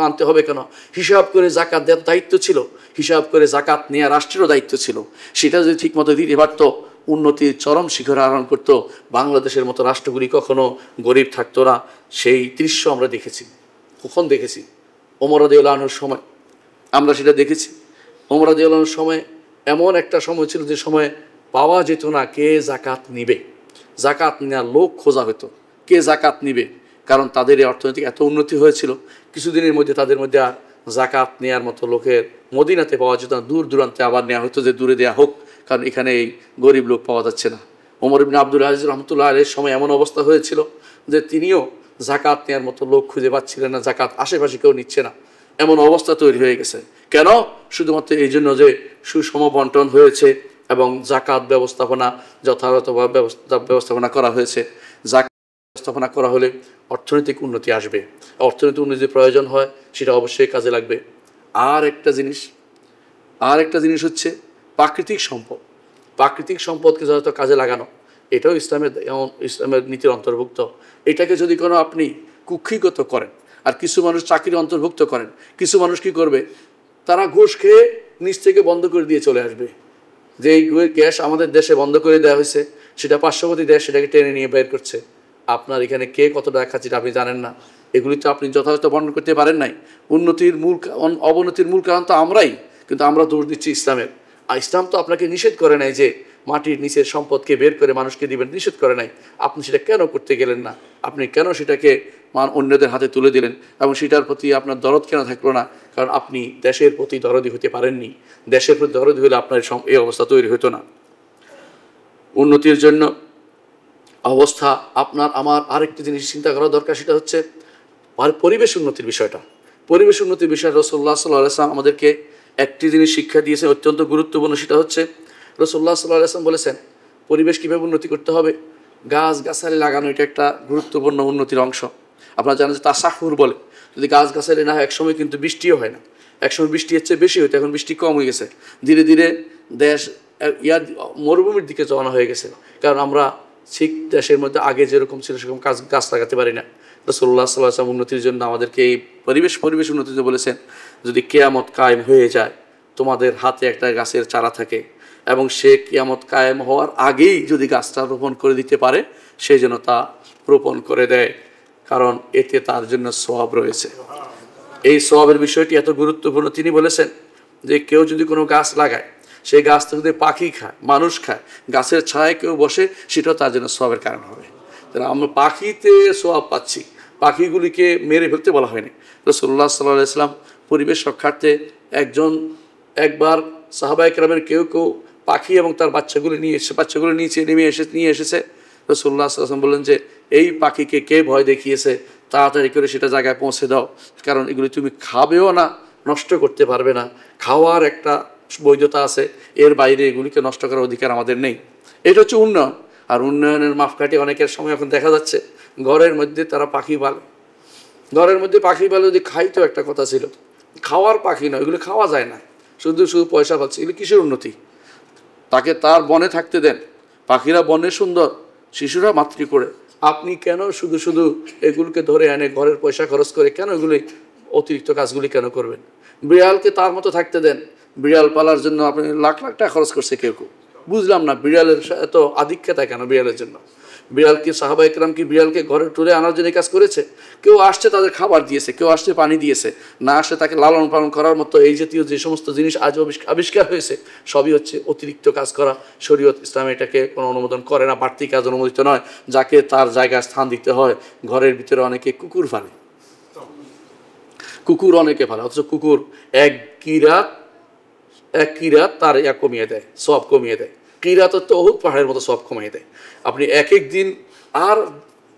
আনতে হবে কেন? হিসাব করে জাকাত দেওয়ার দায়িত্ব ছিল, হিসাব করে জাকাত নেওয়া রাষ্ট্রেরও দায়িত্ব ছিল। সেটা যদি ঠিক মতো দিতে পারতো, উন্নতির চরম শিখরে আরোহণ করতো, বাংলাদেশের মতো রাষ্ট্রগুলি কখনো গরিব থাকতো না। সেই দৃশ্য আমরা দেখেছি। কখন দেখেছি? ওমর রাদিয়াল্লাহু আনহুর সময় আমরা সেটা দেখেছি। ওমর রাদিয়াল্লাহু আনহুর সময় এমন একটা সময় ছিল যে সময় পাওয়া যেত না কে জাকাত নিবে, জাকাত নেওয়ার লোক খোঁজা হতো, কে জাকাত নিবে। কারণ তাদের এই অর্থনৈতিক এত উন্নতি হয়েছিল, কিছুদিনের মধ্যে তাদের মধ্যে আর জাকাত নেওয়ার মতো লোকের মদিনাতে পাওয়া যেত না, দূর দূরান্তে আবার নেওয়া হতো যে দূরে দেওয়া হোক, কারণ এখানে এই গরিব লোক পাওয়া যাচ্ছে না। ওমর ইবনে আব্দুল আজিজ রহমতুল্লাহ আলাইহির সময় এমন অবস্থা হয়েছিল যে তিনিও জাকাত নেওয়ার মতো লোক খুঁজে পাচ্ছিলেন না, জাকাত আশেপাশে কেউ নিচ্ছে না, এমন অবস্থা তৈরি হয়ে গেছে। কেন? শুধুমাত্র এই জন্য যে সুষম বন্টন হয়েছে এবং জাকাত ব্যবস্থাপনা যথাযথভাবে ব্যবস্থাপনা করা হয়েছে। জাকাত ব্যবস্থাপনা করা হলে অর্থনৈতিক উন্নতি আসবে। অর্থনৈতিক উন্নতির প্রয়োজন হয়, সেটা অবশ্যই কাজে লাগবে। আর একটা জিনিস হচ্ছে প্রাকৃতিক সম্পদ। প্রাকৃতিক সম্পদকে যত কাজে লাগানো, এটাও ইসলামের নীতির অন্তর্ভুক্ত। এটাকে যদি কোনো আপনি কুক্ষিগত করেন, আর কিছু মানুষ চাকরির অন্তর্ভুক্ত করেন, কিছু মানুষ কি করবে, তারা ঘুষ খেয়ে নিচ থেকে বন্ধ করে দিয়ে চলে আসবে। যে এই গ্যাস আমাদের দেশে বন্ধ করে দেওয়া হয়েছে, সেটা পার্শ্ববর্তী দেশ সেটাকে টেনে নিয়ে বের করছে। আপনার এখানে কে কত টাকা খাচ্ছে আপনি জানেন না। এগুলি তো আপনি যথাযথ বর্ণনা করতে পারেন নাই। অবনতির মূল কারণ তো আমরাই, কিন্তু আমরা দোষ দিচ্ছি ইসলামের। আর ইসলাম তো আপনাকে নিষেধ করে নাই যে মাটির নিচের সম্পদকে বের করে মানুষকে দিবেন, নিষেধ করে নাই। আপনি সেটা কেন করতে গেলেন না? আপনি কেন সেটাকে অন্যদের হাতে তুলে দিলেন? এবং সেটার প্রতি আপনার দরদ কেন থাকলো না? কারণ আপনি দেশের প্রতি দরদি হতে পারেননি। দেশের প্রতি দরদি হলে আপনার এই অবস্থা তৈরি হতো না। উন্নতির জন্য অবস্থা আপনার আমার আরেকটি জিনিস চিন্তা করা দরকার, সেটা হচ্ছে পরিবেশ উন্নতির বিষয়টা। পরিবেশ উন্নতির বিষয়ে রাসূলুল্লাহ সাল্লাল্লাহু আলাইহি ওয়াসাল্লাম আমাদেরকে একটি জিনিস শিক্ষা দিয়েছে, অত্যন্ত গুরুত্বপূর্ণ। সেটা হচ্ছে রাসূলুল্লাহ সাল্লাল্লাহু আলাইহি ওয়াসাল্লাম বলেছেন পরিবেশ কীভাবে উন্নতি করতে হবে। গাছ গাছালি লাগানো এটা একটা গুরুত্বপূর্ণ উন্নতির অংশ। আপনারা জানেন যে তাসাহুর বলে, যদি গাছ গাছালি না হয় একসময় কিন্তু বৃষ্টিও হয় না। একসময় বৃষ্টি হচ্ছে বেশি হতো, এখন বৃষ্টি কম হয়ে গেছে। ধীরে ধীরে দেশ মরুভূমির দিকে যাওয়ানো হয়ে গেছে, কারণ আমরা ঠিক দেশের মধ্যে আগে যেরকম ছিল সেরকম গাছ লাগাতে পারি না। রাসূলুল্লাহ সাল্লাল্লাহু আলাইহি ওয়াসাল্লাম উন্নতির জন্য আমাদেরকে এই পরিবেশ উন্নতিতে বলেছেন, যদি কিয়ামত কায়েম হয়ে যায়, তোমাদের হাতে একটা গাছের চারা থাকে এবং সে কিয়ামত কায়েম হওয়ার আগেই যদি গাছটা রোপণ করে দিতে পারে, সে যেন তা রোপণ করে দেয়, কারণ এতে তার জন্য সওয়াব রয়েছে। এই সওয়াবের বিষয়টি এত গুরুত্বপূর্ণ। তিনি বলেছেন যে কেউ যদি কোনো গাছ লাগায়, সেই গাছটা যদি পাখি খায়, মানুষ খায়, গাছের ছায়ায় কেউ বসে, সেটাও তার জন্য সওয়াবের কারণ হবে। তাহলে আমরা পাখিতে সওয়াব পাচ্ছি, পাখিগুলিকে মেরে ফেলতে বলা হয়নি। রাসূলুল্লাহ সাল্লাল্লাহু আলাইহি ওয়াসাল্লাম পরিবেশ রক্ষার্থে একবার সাহাবায়ে কেরামের কেউ পাখি এবং তার বাচ্চাগুলো নিয়ে এসেছে। রাসূলুল্লাহ সাল্লাল্লাহু আলাইহি ওয়াসাল্লাম বললেন যে এই পাখিকে কে ভয় দেখিয়েছে, তাড়াতাড়ি করে সেটা জায়গায় পৌঁছে দাও, কারণ এগুলি তুমি খাবেও না, নষ্ট করতে পারবে না। খাওয়ার একটা বৈধতা আছে, এর বাইরে এগুলিকে নষ্ট করার অধিকার আমাদের নেই। এটা হচ্ছে উন্নয়ন। আর উন্নয়নের মাপকাঠি অনেকের সময় এখন দেখা যাচ্ছে ঘরের মধ্যে তারা পাখি পালে। ঘরের মধ্যে পাখি পালে যদি খাইতো একটা কথা ছিল, খাওয়ার পাখি নয়, এগুলো খাওয়া যায় না, শুধু পয়সা পাচ্ছে। এগুলো কিসের উন্নতি? তাকে তার বনে থাকতে দেন, পাখিরা বনে সুন্দর, শিশুরা মাতৃ করে। আপনি কেন শুধু এগুলোকে ধরে এনে ঘরের পয়সা খরচ করে কেন এগুলি অতিরিক্ত কাজগুলি কেন করবেন? বিড়ালকে তার মতো থাকতে দেন। বিড়াল পালার জন্য আপনি লাখ লাখ টাকা খরচ করছে কেউ। বুঝলাম না বিড়ালের এত আধিক্যতা কেন বিড়ালের জন্য? বিড়ালকে সাহাবায়ে কেরাম কি বিড়ালকে ঘরে তুলে আনার জন্য কাজ করেছে? কেউ আসছে তাদের খাবার দিয়েছে, কেউ আসছে পানি দিয়েছে, না আসে তাকে লালন পালন করার মতো এই জাতীয় যে সমস্ত জিনিস আজ আবিষ্কার হয়েছে, সবই হচ্ছে অতিরিক্ত কাজ করা। শরীয়ত ইসলাম এটাকে কোনো অনুমোদন করে না, বাড়তি কাজ অনুমোদিত নয়। যাকে তার জায়গায় স্থান দিতে হয়। ঘরের ভিতরে অনেকে কুকুর ফালে, অনেকে ফালে, অথচ কুকুর এক কিরাত তার কমিয়ে দেয়, সওয়াব কমিয়ে দেয়। কিরাত তো উহুদ পাহাড়ের মতো সওয়াব কমিয়ে দেয়। আপনি এক দিন আর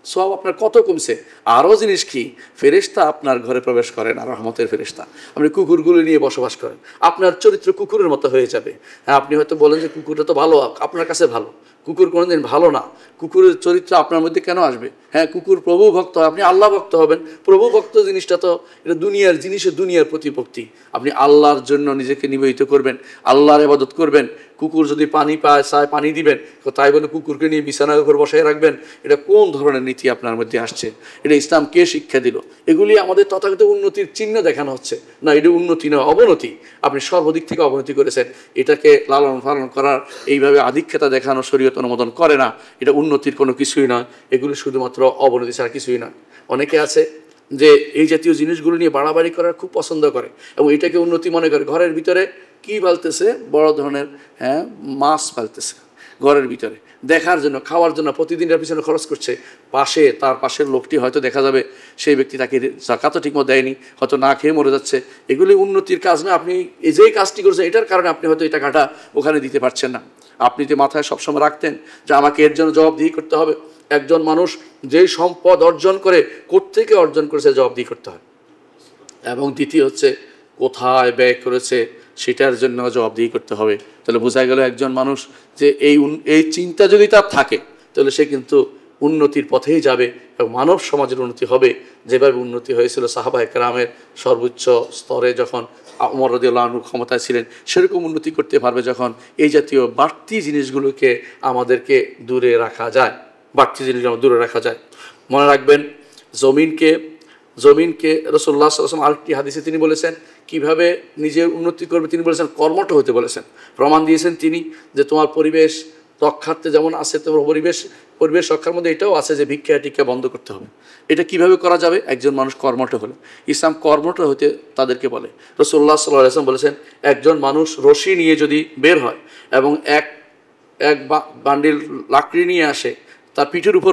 সওয়াব আপনার কত কমছে। আরও জিনিস কি, ফেরেশতা আপনার ঘরে প্রবেশ করেন, আর রহমতের ফেরেশতা। আপনি কুকুরগুলো নিয়ে বসবাস করেন, আপনার চরিত্র কুকুরের মতো হয়ে যাবে। হ্যাঁ, আপনি হয়তো বলেন যে কুকুরটা তো ভালো, আপনার কাছে ভালো। কুকুর কোনোদিন ভালো না। কুকুরের চরিত্র আপনার মধ্যে কেন আসবে? হ্যাঁ, কুকুর প্রভু ভক্ত, আপনি আল্লাহ ভক্ত হবেন। প্রভু ভক্ত জিনিসটা তো এটা দুনিয়ার জিনিসে দুনিয়ার প্রতিপত্তি। আপনি আল্লাহর জন্য নিজেকে নিবেদিত করবেন, আল্লাহর ইবাদত করবেন। কুকুর যদি পানি চায় পানি দিবেন, তাই বলে কুকুরকে নিয়ে বিছানার উপর বসায় রাখবেন? এটা কোন ধরনের নীতি আপনার মধ্যে আসছে? এটা ইসলাম কে শিক্ষা দিল? এগুলি আমাদের তথাগত উন্নতির চিহ্ন দেখানো হচ্ছে না, এটা উন্নতি নয়, অবনতি। আপনি সর্বদিক থেকে অবনতি করেছেন। এটাকে লালন পালন করার এইভাবে আধিক্যতা দেখানো শরীয়ত অনুমোদন করে না। এটা উন্নতির কোনো কিছুই নয়, এগুলি শুধুমাত্র অবনতি ছাড়া কিছুই নয়। অনেকে আছে যে এই জাতীয় জিনিসগুলো নিয়ে বাড়াবাড়ি করার খুব পছন্দ করে এবং এটাকে উন্নতি মনে করে। ঘরের ভিতরে কি পালতেছে? বড় ধরনের মাছ পালতেছে ঘরের ভিতরে, দেখার জন্য, খাওয়ার জন্য প্রতিদিনের পিছনে খরচ করছে। তার পাশের লোকটি হয়তো দেখা যাবে সেই ব্যক্তি তাকে যাকাতও ঠিকমতো দেয়নি, হয়তো না খেয়ে মরে যাচ্ছে। এগুলি উন্নতির কাজ না। আপনি এই যে কাজটি করছেন এটার কারণে আপনি হয়তো এই টাকাটা ওখানে দিতে পারছেন না। আপনি যে মাথায় সবসময় রাখতেন যে আমাকে এর জন্য জবাবদিহি করতে হবে। একজন মানুষ যেই সম্পদ অর্জন করে কোত্থেকে অর্জন করেছে জবাবদিহি করতে হয়। এবং দ্বিতীয় হচ্ছে কোথায় ব্যয় করেছে, সেটার জন্য জবাবদিহি করতে হবে। তাহলে বোঝা গেল একজন মানুষ যে এই চিন্তা যদি তার থাকে তাহলে সে কিন্তু উন্নতির পথেই যাবে এবং মানব সমাজের উন্নতি হবে। যেভাবে উন্নতি হয়েছিল সাহাবায়ে কেরামের সর্বোচ্চ স্তরে যখন ওমর রাদিয়াল্লাহু আনহু ক্ষমতায় ছিলেন, সেরকম উন্নতি করতে পারবে যখন এই জাতীয় বাড়তি জিনিসগুলোকে আমাদেরকে দূরে রাখা যায়, বাড়তি জিনিসগুলো দূরে রাখা যায়। মনে রাখবেন, জমিনকে রাসূলুল্লাহ সাল্লাল্লাহু আলাইহি ওয়াসাল্লাম আরেকটি হাদিসে তিনি বলেছেন কিভাবে নিজের উন্নতি করবে। তিনি বলেছেন কর্মঠ হতে বলেছেন। প্রমাণ দিয়েছেন তিনি যে তোমার পরিবেশ রক্ষার্থে যেমন আছে, তোমার পরিবেশ রক্ষার মধ্যে এটাও আছে যে ভিক্ষা টিক্ষা বন্ধ করতে হবে। এটা কিভাবে করা যাবে? একজন মানুষ কর্মঠ হলে। ইসলাম কর্মঠ হতে তাদেরকে বলে। রাসূলুল্লাহ সাল্লাল্লাহু আলাইহি ওয়াসাল্লাম বলেছেন একজন মানুষ রশি নিয়ে যদি বের হয় এবং এক বান্ডিল লাকড়ি নিয়ে আসে, তার পিঠের উপর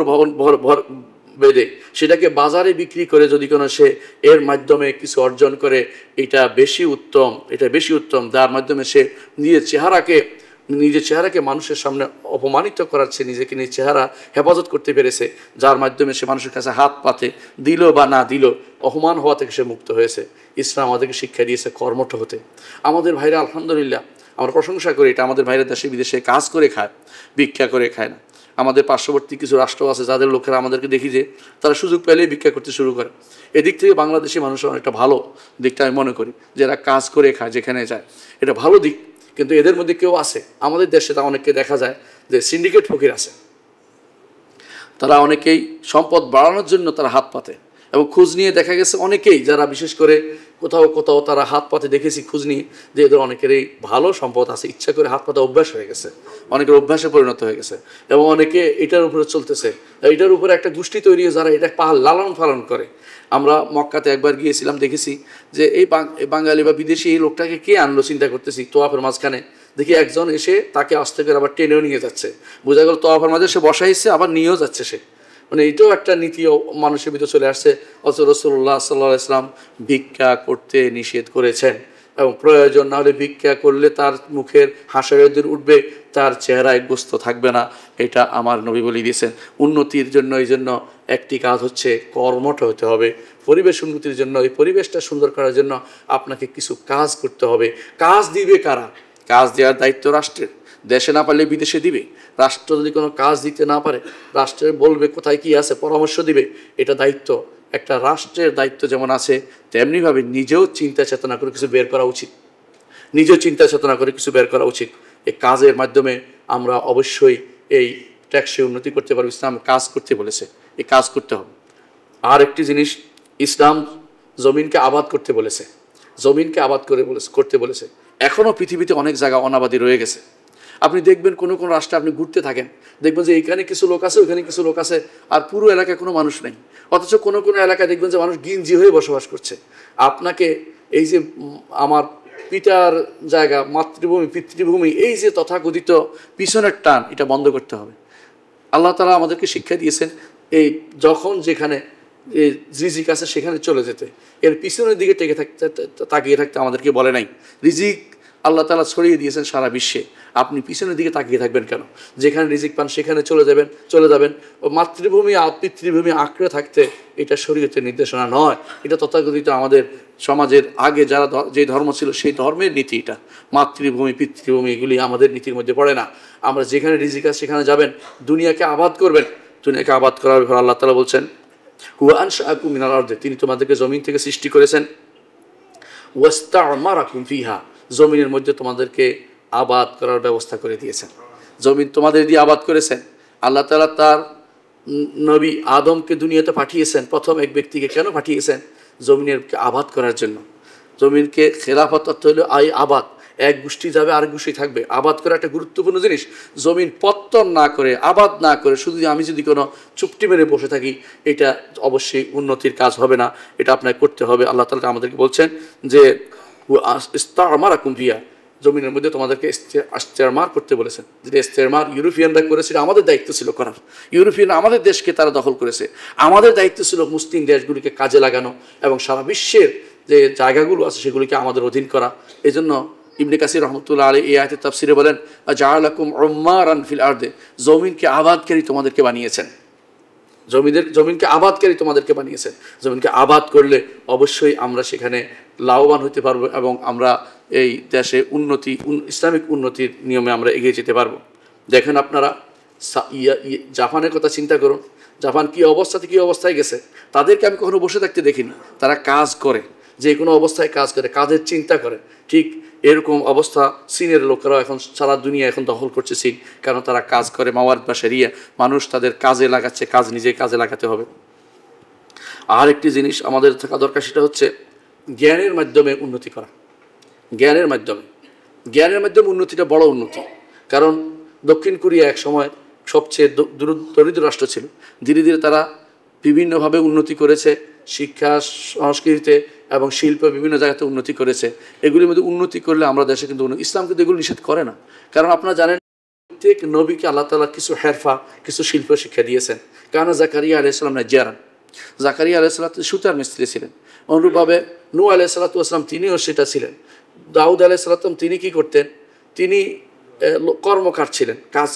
বেঁধে সেটাকে বাজারে বিক্রি করে যদি কোনো সে এর মাধ্যমে কিছু অর্জন করে, এটা বেশি উত্তম, যার মাধ্যমে সে নিজের চেহারাকে মানুষের সামনে অপমানিত করাচ্ছে, নিজের চেহারা হেফাজত করতে পেরেছে, যার মাধ্যমে সে মানুষের কাছে হাত পাতে দিল বা না দিল অপমান হওয়া থেকে সে মুক্ত হয়েছে। ইসলাম আমাদেরকে শিক্ষা দিয়েছে কর্মঠ হতে। আমাদের ভাইরা আলহামদুলিল্লাহ, আমরা প্রশংসা করি, এটা আমাদের ভাইরা দেশে বিদেশে কাজ করে খায়, ভিক্ষা করে খায় না। আমাদের পার্শ্ববর্তী কিছু রাষ্ট্র আছে যাদের লোকেরা আমাদেরকে দেখি যে তারা সুযোগ পেলেই ভিক্ষা করতে শুরু করে। এদিক থেকে বাংলাদেশি মানুষের অনেকটা ভালো দিকটা আমি মনে করি, যারা কাজ করে খায় যেখানে যায়, এটা ভালো দিক। কিন্তু এদের মধ্যে কেউ আছে, আমাদের দেশে তা অনেককে দেখা যায় যে সিন্ডিকেট ফকির আছে, তারা অনেকেই সম্পদ বাড়ানোর জন্য তারা হাত পাতে। এবং খোঁজ নিয়ে দেখা গেছে অনেকেই যারা বিশেষ করে কোথাও তারা হাত পাতে দেখেছি খোঁজ নিয়ে যে এদের অনেকেরই ভালো সম্পদ আছে, ইচ্ছা করে হাত পাতে অভ্যাস হয়ে গেছে, অনেকের অভ্যাসে পরিণত হয়ে গেছে এবং অনেকে এটার উপরে চলতেছে। এটার উপরে একটা গোষ্ঠী তৈরি হয়ে যারা এটা লালন পালন করে। আমরা মক্কাতে একবার গিয়েছিলাম, দেখেছি যে এই বাঙালি বা বিদেশি এই লোকটাকে কে আনলো চিন্তা করতেছি, তোয়াফের মাঝখানে দেখি একজন এসে তাকে আস্তে করে আবার টেনেও নিয়ে যাচ্ছে। বোঝা গেল তোয়াফের মাঝে সে বসাইছে আবার নিয়েও যাচ্ছে সে, মানে এটাও একটা নীতি মানুষের ভিতরে চলে আসছে। অথচ রাসূলুল্লাহ সাল্লাল্লাহু আলাইহি ওয়াসাল্লাম ভিক্ষা করতে নিষেধ করেছেন এবং প্রয়োজন না হলে ভিক্ষা করলে তার মুখের হাসির উঠবে, তার চেহারায় গোস্ত থাকবে না, এটা আমার নবী বলে দিয়েছেন। উন্নতির জন্য এই জন্য একটি কাজ হচ্ছে কর্মঠ হতে হবে। পরিবেশ উন্নতির জন্য, এই পরিবেশটা সুন্দর করার জন্য আপনাকে কিছু কাজ করতে হবে। কাজ দিবে কারা? কাজ দেওয়ার দায়িত্ব রাষ্ট্রের। দেশে না পারলে বিদেশে দিবে। রাষ্ট্র যদি কোনো কাজ দিতে না পারে রাষ্ট্রের বলবে কোথায় কি আছে, পরামর্শ দিবে, এটা দায়িত্ব। একটা রাষ্ট্রের দায়িত্ব যেমন আছে তেমনিভাবে নিজেও চিন্তা চেতনা করে কিছু বের করা উচিত। এই কাজের মাধ্যমে আমরা অবশ্যই এই ট্যাক্সে উন্নতি করতে পারবো। ইসলাম কাজ করতে বলেছে, এই কাজ করতে হবে। আর একটি জিনিস, ইসলাম জমিনকে আবাদ করতে বলেছে। এখনও পৃথিবীতে অনেক জায়গা অনাবাদি রয়ে গেছে। আপনি দেখবেন কোনো রাষ্ট্রে আপনি ঘুরতে থাকেন, দেখবেন যে এইখানে কিছু লোক আছে, ওইখানে কিছু লোক আছে, আর পুরো এলাকায় কোনো মানুষ নেই। অথচ কোনো এলাকায় দেখবেন যে মানুষ গিঞ্জি হয়ে বসবাস করছে। আপনাকে এই যে আমার পিতার জায়গা, মাতৃভূমি, পিতৃভূমি, এই যে তথাকথিত পিছনের টান, এটা বন্ধ করতে হবে। আল্লাহ তাআলা আমাদেরকে শিক্ষা দিয়েছেন এই যখন যেখানে রিজিক আছে সেখানে চলে যেতে, এর পিছনের দিকে তাকিয়ে থাকতে আমাদেরকে বলে নাই। রিজিক আল্লাহ তাআলা ছড়িয়ে দিয়েছেন সারা বিশ্বে, আপনি পিছনের দিকে তাকিয়ে থাকবেন কেন? যেখানে রিজিক পান সেখানে চলে যাবেন। ও মাতৃভূমি আর পিতৃভূমি আঁকড়ে থাকতে এটা শরীয়তের নির্দেশনা নয়, এটা তথাকথিত আমাদের সমাজের আগে যারা যে ধর্ম ছিল সেই ধর্মের নীতি। এটা মাতৃভূমি পিতৃভূমি এগুলি আমাদের নীতির মধ্যে পড়ে না। আমরা যেখানে রিজিক আছে সেখানে যাবেন, দুনিয়াকে আবাদ করবেন। দুনিয়াকে আবাদ করার ব্যাপারে আল্লাহ তাআলা বলছেন হুয়া আনশাআকুম মিনাল আরদি, তিনি তোমাদেরকে জমিন থেকে সৃষ্টি করেছেন। ওয়াস্তা'মারাকুম ফিহা, জমিনের মধ্যে তোমাদেরকে আবাদ করার ব্যবস্থা করে দিয়েছেন। জমিন তোমাদের দিয়ে আবাদ করেছেন। আল্লাহ তাআলা তার নবী আদমকে দুনিয়াতে পাঠিয়েছেন। প্রথম এক ব্যক্তিকে কেন পাঠিয়েছেন? জমিনের আবাদ করার জন্য। জমিনকে খেলাফত অর্থ হলো আবাদ, এক গোষ্ঠী যাবে আরেক গোষ্ঠী থাকবে। আবাদ করা একটা গুরুত্বপূর্ণ জিনিস। জমিন পত্তন না করে, আবাদ না করে শুধু আমি যদি কোনো চুপটি মেরে বসে থাকি, এটা অবশ্যই উন্নতির কাজ হবে না, এটা আপনাকে করতে হবে। আল্লাহ তাআলা আমাদেরকে বলছেন যে ইস্তা'মারাকুম ফিহা, জমিনের মধ্যে তোমাদেরকে ইস্তেমার করতে বলেছেন। যেটা ইস্তেমার ইউরোপিয়ানরা করেছিল, আমাদের দায়িত্ব ছিল করার। ইউরোপিয়ান আমাদের দেশকে তারা দখল করেছে, আমাদের দায়িত্ব ছিল মুসলিম দেশগুলিকে কাজে লাগানো এবং সারা বিশ্বের যে জায়গাগুলো আছে সেগুলিকে আমাদের অধীন করা। এই জন্য ইবনে কাসির রহমতুল্লাহ আলাইহি এই আয়াতের তাফসিরে বলেন জাআলাকুম উম্মারান ফিল আরদে, জমিনকে আবাদকারী তোমাদেরকে বানিয়েছেন। জমিনকে আবাদকারী তোমাদেরকে বানিয়েছেন। জমিনকে আবাদ করলে অবশ্যই আমরা সেখানে লাভবান হতে পারবো এবং আমরা এই দেশে ইসলামিক উন্নতির নিয়মে আমরা এগিয়ে যেতে পারবো। দেখেন আপনারা জাপানের কথা চিন্তা করুন, জাপান কী অবস্থাতে কী অবস্থায় গেছে। তাদেরকে আমি কখনো বসে থাকতে দেখিনি, তারা কাজ করে, যে কোনো অবস্থায় কাজ করে, কাজের চিন্তা করে। ঠিক এরকম অবস্থা চীনের লোকেরাও এখন সারা দুনিয়া এখন দখল করছে চীন, কারণ তারা কাজ করে, মাওয়ার্দ বা শরিয়া, মানুষ তাদের কাজে লাগাচ্ছে, কাজ নিজে কাজে লাগাতে হবে। আর একটি জিনিস আমাদের থাকা দরকার, সেটা হচ্ছে জ্ঞানের মাধ্যমে উন্নতি করা। জ্ঞানের মাধ্যমে উন্নতিটা বড় উন্নতি। কারণ দক্ষিণ কোরিয়া এক সময় সবচেয়ে দরিদ্র রাষ্ট্র ছিল, ধীরে ধীরে তারা বিভিন্নভাবে উন্নতি করেছে, শিক্ষা, সংস্কৃতিতে এবং শিল্প বিভিন্ন জায়গাতে উন্নতি করেছে। এগুলির মধ্যে উন্নতি করলে আমরা দেশে কিন্তু ইসলাম কিন্তু এগুলো নিষেধ করে না। কারণ আপনারা জানেন প্রত্যেক নবীকে আল্লাহ তাআলা কিছু হেরফা, কিছু শিল্প শিক্ষা দিয়েছেন। কারণ জাকারিয়া আলাইহিস সালাম নাজ্জারান, জাকারিয়া আলাইহিস সালাম সুতার মিস্ত্রি ছিলেন। অনুরূপভাবে নূহ আলাইহিস সালাম তিনিও সেটা ছিলেন। দাউদ আলাইহিস সালাম তিনি কী করতেন, তিনি কর্মকার ছিলেন, কাজ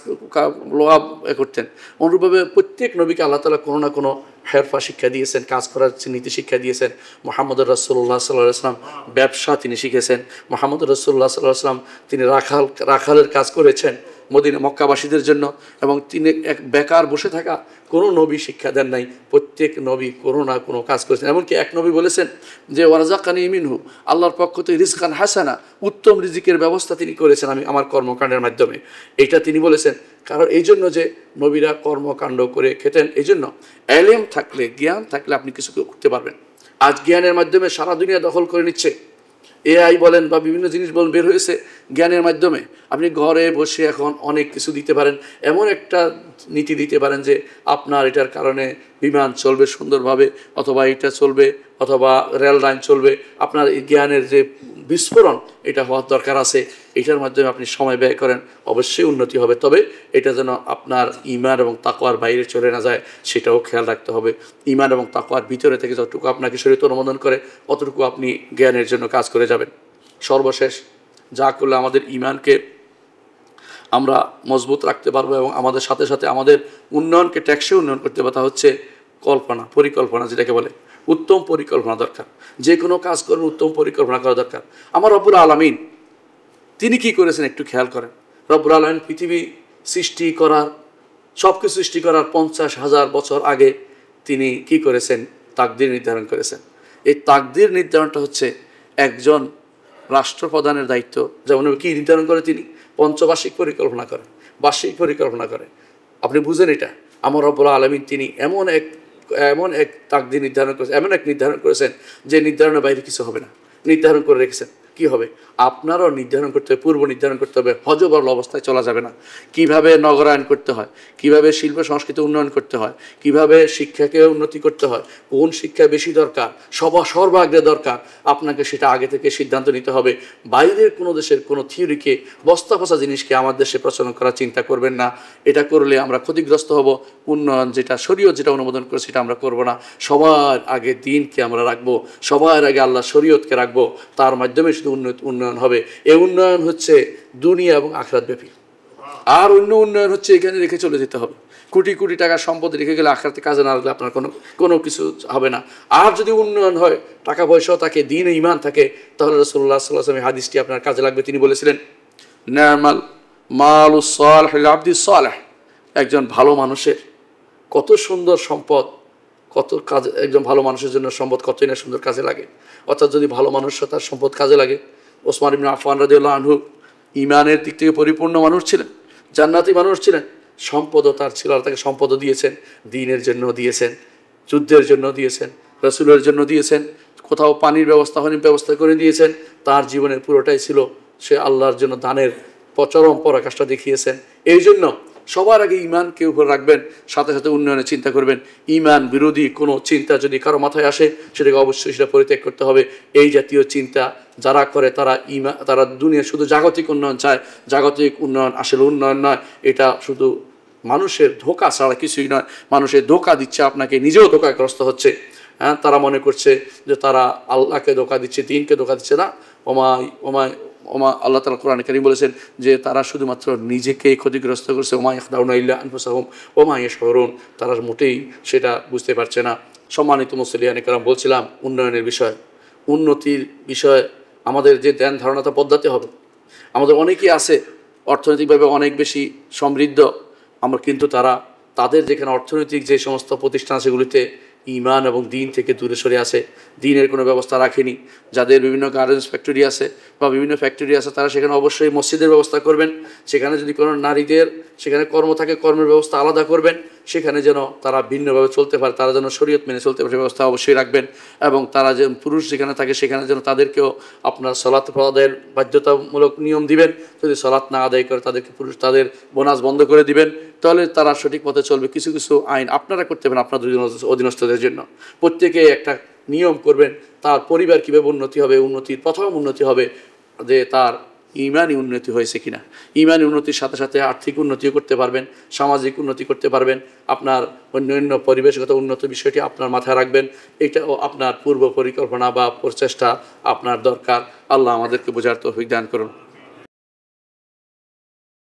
লোহা করতেন। অনুরূপভাবে প্রত্যেক নবীকে আল্লাহ তাআলা কোনো না কোনো হেরফা শিক্ষা দিয়েছেন, কাজ করার নীতি শিক্ষা দিয়েছেন। মুহাম্মদুর রাসূলুল্লাহ সাল্লাল্লাহু আলাইহি ওয়াসাল্লাম ব্যবসা তিনি শিখেছেন। মুহাম্মদুর রাসূলুল্লাহ সাল্লাল্লাহু আলাইহি ওয়াসাল্লাম তিনি রাখালের কাজ করেছেন মদিনা মক্কাবাসীদের জন্য, এবং তিনি এক বেকার বসে থাকা কোনো নবী শিক্ষা দেন নাই। প্রত্যেক নবী কোনো না কোনো কাজ করেছেন। এমনকি এক নবী বলেছেন যে ওয়ারাযাকানি মিনহু, আল্লাহর পক্ষ থেকে রিজকান হাসানা, উত্তম রিজিকের ব্যবস্থা তিনি করেছেন আমি আমার কর্মকাণ্ডের মাধ্যমে। এটা তিনি বলেছেন। কারণ এই জন্য যে নবীরা কর্মকাণ্ড করে খেতেন, এই জন্য এলেম থাকলে, জ্ঞান থাকলে আপনি কিছু করতে পারবেন। আজ জ্ঞানের মাধ্যমে সারা দুনিয়া দখল করে নিচ্ছে। এআই বলেন বা বিভিন্ন জিনিস বলেন বের হয়েছে জ্ঞানের মাধ্যমে। আপনি ঘরে বসে এখন অনেক কিছু দিতে পারেন, এমন একটা নীতি দিতে পারেন যে আপনার এটার কারণে বিমান চলবে সুন্দরভাবে, অথবা এটা চলবে, অথবা রেল লাইন চলবে। আপনার এই জ্ঞানের যে বিস্ফোরণ, এটা হওয়ার দরকার আছে। এটার মাধ্যমে আপনি সময় ব্যয় করেন, অবশ্যই উন্নতি হবে। তবে এটা যেন আপনার ঈমান এবং তাকওয়ার বাইরে চলে না যায়, সেটাও খেয়াল রাখতে হবে। ঈমান এবং তাকওয়ার ভিতরে থেকে যতটুকু আপনাকে শরীয়ত অনুমোদন করে, অতটুকু আপনি জ্ঞানের জন্য কাজ করে যাবেন। সর্বশেষ যা করলে আমাদের ঈমানকে আমরা মজবুত রাখতে পারবো এবং আমাদের সাথে সাথে আমাদের উন্নয়নকে টেকসই উন্নয়ন করতে পারবো, তা হচ্ছে পরিকল্পনা, যেটাকে বলে উত্তম পরিকল্পনা দরকার। যে কোনো কাজ করবেন উত্তম পরিকল্পনা করা দরকার। আমার রব্বুল আলামিন তিনি কি করেছেন একটু খেয়াল করেন। রব্বুল আলামিন পৃথিবী সৃষ্টি করার, সব কিছু সৃষ্টি করার 50,000 বছর আগে তিনি কি করেছেন, তাকদীর নির্ধারণ করেছেন। এই তাকদীর নির্ধারণটা হচ্ছে একজন রাষ্ট্রপ্রধানের দায়িত্ব। যেমন কি নির্ধারণ করে, তিনি পঞ্চবার্ষিক পরিকল্পনা করেন, বার্ষিক পরিকল্পনা করেন। আপনি বুঝেন এটা। আমার রব্বুল আলামিন তিনি এমন এক তাকদীর নির্ধারণ করেছেন, এমন এক নির্ধারণ করেছেন যে নির্ধারণের বাইরে কিছু হবে না। নির্ধারণ করে রেখেছেন কি হবে। আপনারও নির্ধারণ করতে হবে, পূর্ব নির্ধারণ করতে হবে। হযবরল অবস্থায় চলা যাবে না। কিভাবে নগরায়ণ করতে হয়, কিভাবে শিল্প সংস্কৃতি উন্নয়ন করতে হয়, কিভাবে শিক্ষাকে উন্নতি করতে হয়, কোন শিক্ষা বেশি দরকার, সর্বাগ্রে দরকার, আপনাকে সেটা আগে থেকে সিদ্ধান্ত নিতে হবে। বাইরের কোনো দেশের কোনো থিওরিকে, বস্তা ফসা জিনিসকে আমার দেশে প্রচলন করার চিন্তা করবেন না। এটা করলে আমরা ক্ষতিগ্রস্ত হব। উন্নয়ন যেটা শরীয়ত যেটা অনুমোদন করে সেটা আমরা করব না। সবার আগে দ্বীনকে আমরা রাখবো, সবার আগে আল্লাহ শরীয়তকে রাখবো। তার মাধ্যমে শুধু উন্নয়ন হবে। এই উন্নয়ন হচ্ছে দুনিয়া এবং আখিরাত ব্যাপী। আর অন্য উন্নয়ন হচ্ছে এখানে রেখে চলে যেতে হবে। কোটি কোটি টাকার সম্পদ রেখে গেলে আখিরাতে কাজে না লাগলে আপনার কোনো কিছু হবে না। আর যদি উন্নয়ন হয়, টাকা পয়সাও থাকে, দ্বীন ও ঈমান থাকে, তাহলে রাসূলুল্লাহ সাল্লাল্লাহু আলাইহি ওয়াসাল্লাম হাদিসটি আপনার কাজে লাগবে। তিনি বলেছিলেন, নি'মাল মালুস সালিহ লিল আবদিস সালিহ, একজন ভালো মানুষের কত সুন্দর সম্পদ, কত কাজে, একজন ভালো মানুষের জন্য সম্পদ কতই না সুন্দর কাজে লাগে। অর্থাৎ যদি ভালো মানুষ তার সম্পদ কাজে লাগে। ওসমান ইবনে আফফান রাদিয়াল্লাহু আনহু ঈমানের দিক থেকে পরিপূর্ণ মানুষ ছিলেন, জান্নাতি মানুষ ছিলেন। সম্পদও তার ছিল, আর তাকে সম্পদও দিয়েছেন, দ্বীনের জন্য দিয়েছেন, যুদ্ধের জন্য দিয়েছেন, রাসূলের জন্য দিয়েছেন। কোথাও পানির ব্যবস্থা হয়নি, ব্যবস্থা করে দিয়েছেন। তার জীবনের পুরোটাই ছিল সে আল্লাহর জন্য দানের চরম পরাকাষ্ঠা দেখিয়েছেন। এই জন্য সবার আগে ঈমানকে উপর রাখবেন, সাথে সাথে উন্নয়নের চিন্তা করবেন। ঈমান বিরোধী কোনো চিন্তা যদি কারো মাথায় আসে, সেটাকে অবশ্যই সেটা পরিত্যাগ করতে হবে। এই জাতীয় চিন্তা যারা করে তারা দুনিয়া শুধু জাগতিক উন্নয়ন চায়। জাগতিক উন্নয়ন আসলে উন্নয়ন নয়, এটা শুধু মানুষের ধোঁকা ছাড়া কিছুই নয়। মানুষের ধোঁকা দিচ্ছে, আপনাকে নিজেও ধোঁকাগ্রস্ত হচ্ছে। হ্যাঁ, তারা মনে করছে যে তারা আল্লাহকে ধোঁকা দিচ্ছে, দ্বীনকে ধোঁকা দিচ্ছে না। আল্লাহ তাআলা কোরআনে কারীম বলেছেন যে তারা শুধুমাত্র নিজেকেই ক্ষতিগ্রস্ত করছে। ওমা ইয়াখদাউনা ইল্লা আনফুসাহুম ওমা ইয়াশউরুন, তারা মোটেই সেটা বুঝতে পারছে না। সম্মানিত মুসলিয়ানে কেরাম, বলছিলাম উন্নয়নের বিষয়, উন্নতির বিষয় আমাদের যে ধ্যান ধারণাটা বদলাতে হবে। আমাদের অনেকেই আছে অর্থনৈতিকভাবে অনেক বেশি সমৃদ্ধ, আমরা কিন্তু তাদের যেখানে অর্থনৈতিক যে সমস্ত প্রতিষ্ঠান সেগুলিতে ঈমান এবং দিন থেকে দূরে সরে আসে, দিনের কোনো ব্যবস্থা রাখেনি। যাদের বিভিন্ন গার্মেন্টস ফ্যাক্টরি আছে বা বিভিন্ন ফ্যাক্টরি আছে, তারা সেখানে অবশ্যই মসজিদের ব্যবস্থা করবেন। সেখানে যদি কোনো নারীদের সেখানে কর্ম থাকে, কর্মের ব্যবস্থা আলাদা করবেন। সেখানে যেন তারা ভিন্নভাবে চলতে পারে, তারা যেন শরীয়ত মেনে চলতে পারে, ব্যবস্থা অবশ্যই রাখবেন। এবং তারা যে পুরুষ যেখানে থাকে সেখানে যেন তাদেরকেও আপনার সলাৎ আদায়ের বাধ্যতামূলক নিয়ম দিবেন। যদি সলাৎ না আদায় করে তাদেরকে তাদের বোনাস বন্ধ করে দিবেন, তাহলে তারা সঠিক পথে চলবে। কিছু কিছু আইন আপনারা করতে পারেন আপনাদের অধীনস্থদের জন্য। প্রত্যেকে একটা নিয়ম করবেন, তার পরিবার কীভাবে উন্নতি হবে। উন্নতির প্রথম উন্নতি হবে যে তার ইমানই উন্নতি হয়েছে কিনা। ইমানি উন্নতির সাথে সাথে আর্থিক উন্নতিও করতে পারবেন, সামাজিক উন্নতি করতে পারবেন, আপনার অন্যান্য পরিবেশগত উন্নত বিষয়টি আপনার মাথায় রাখবেন। এটাও আপনার পূর্ব পরিকল্পনা বা প্রচেষ্টা আপনার দরকার। আল্লাহ আমাদেরকে বোঝার তৌফিক দান করুন।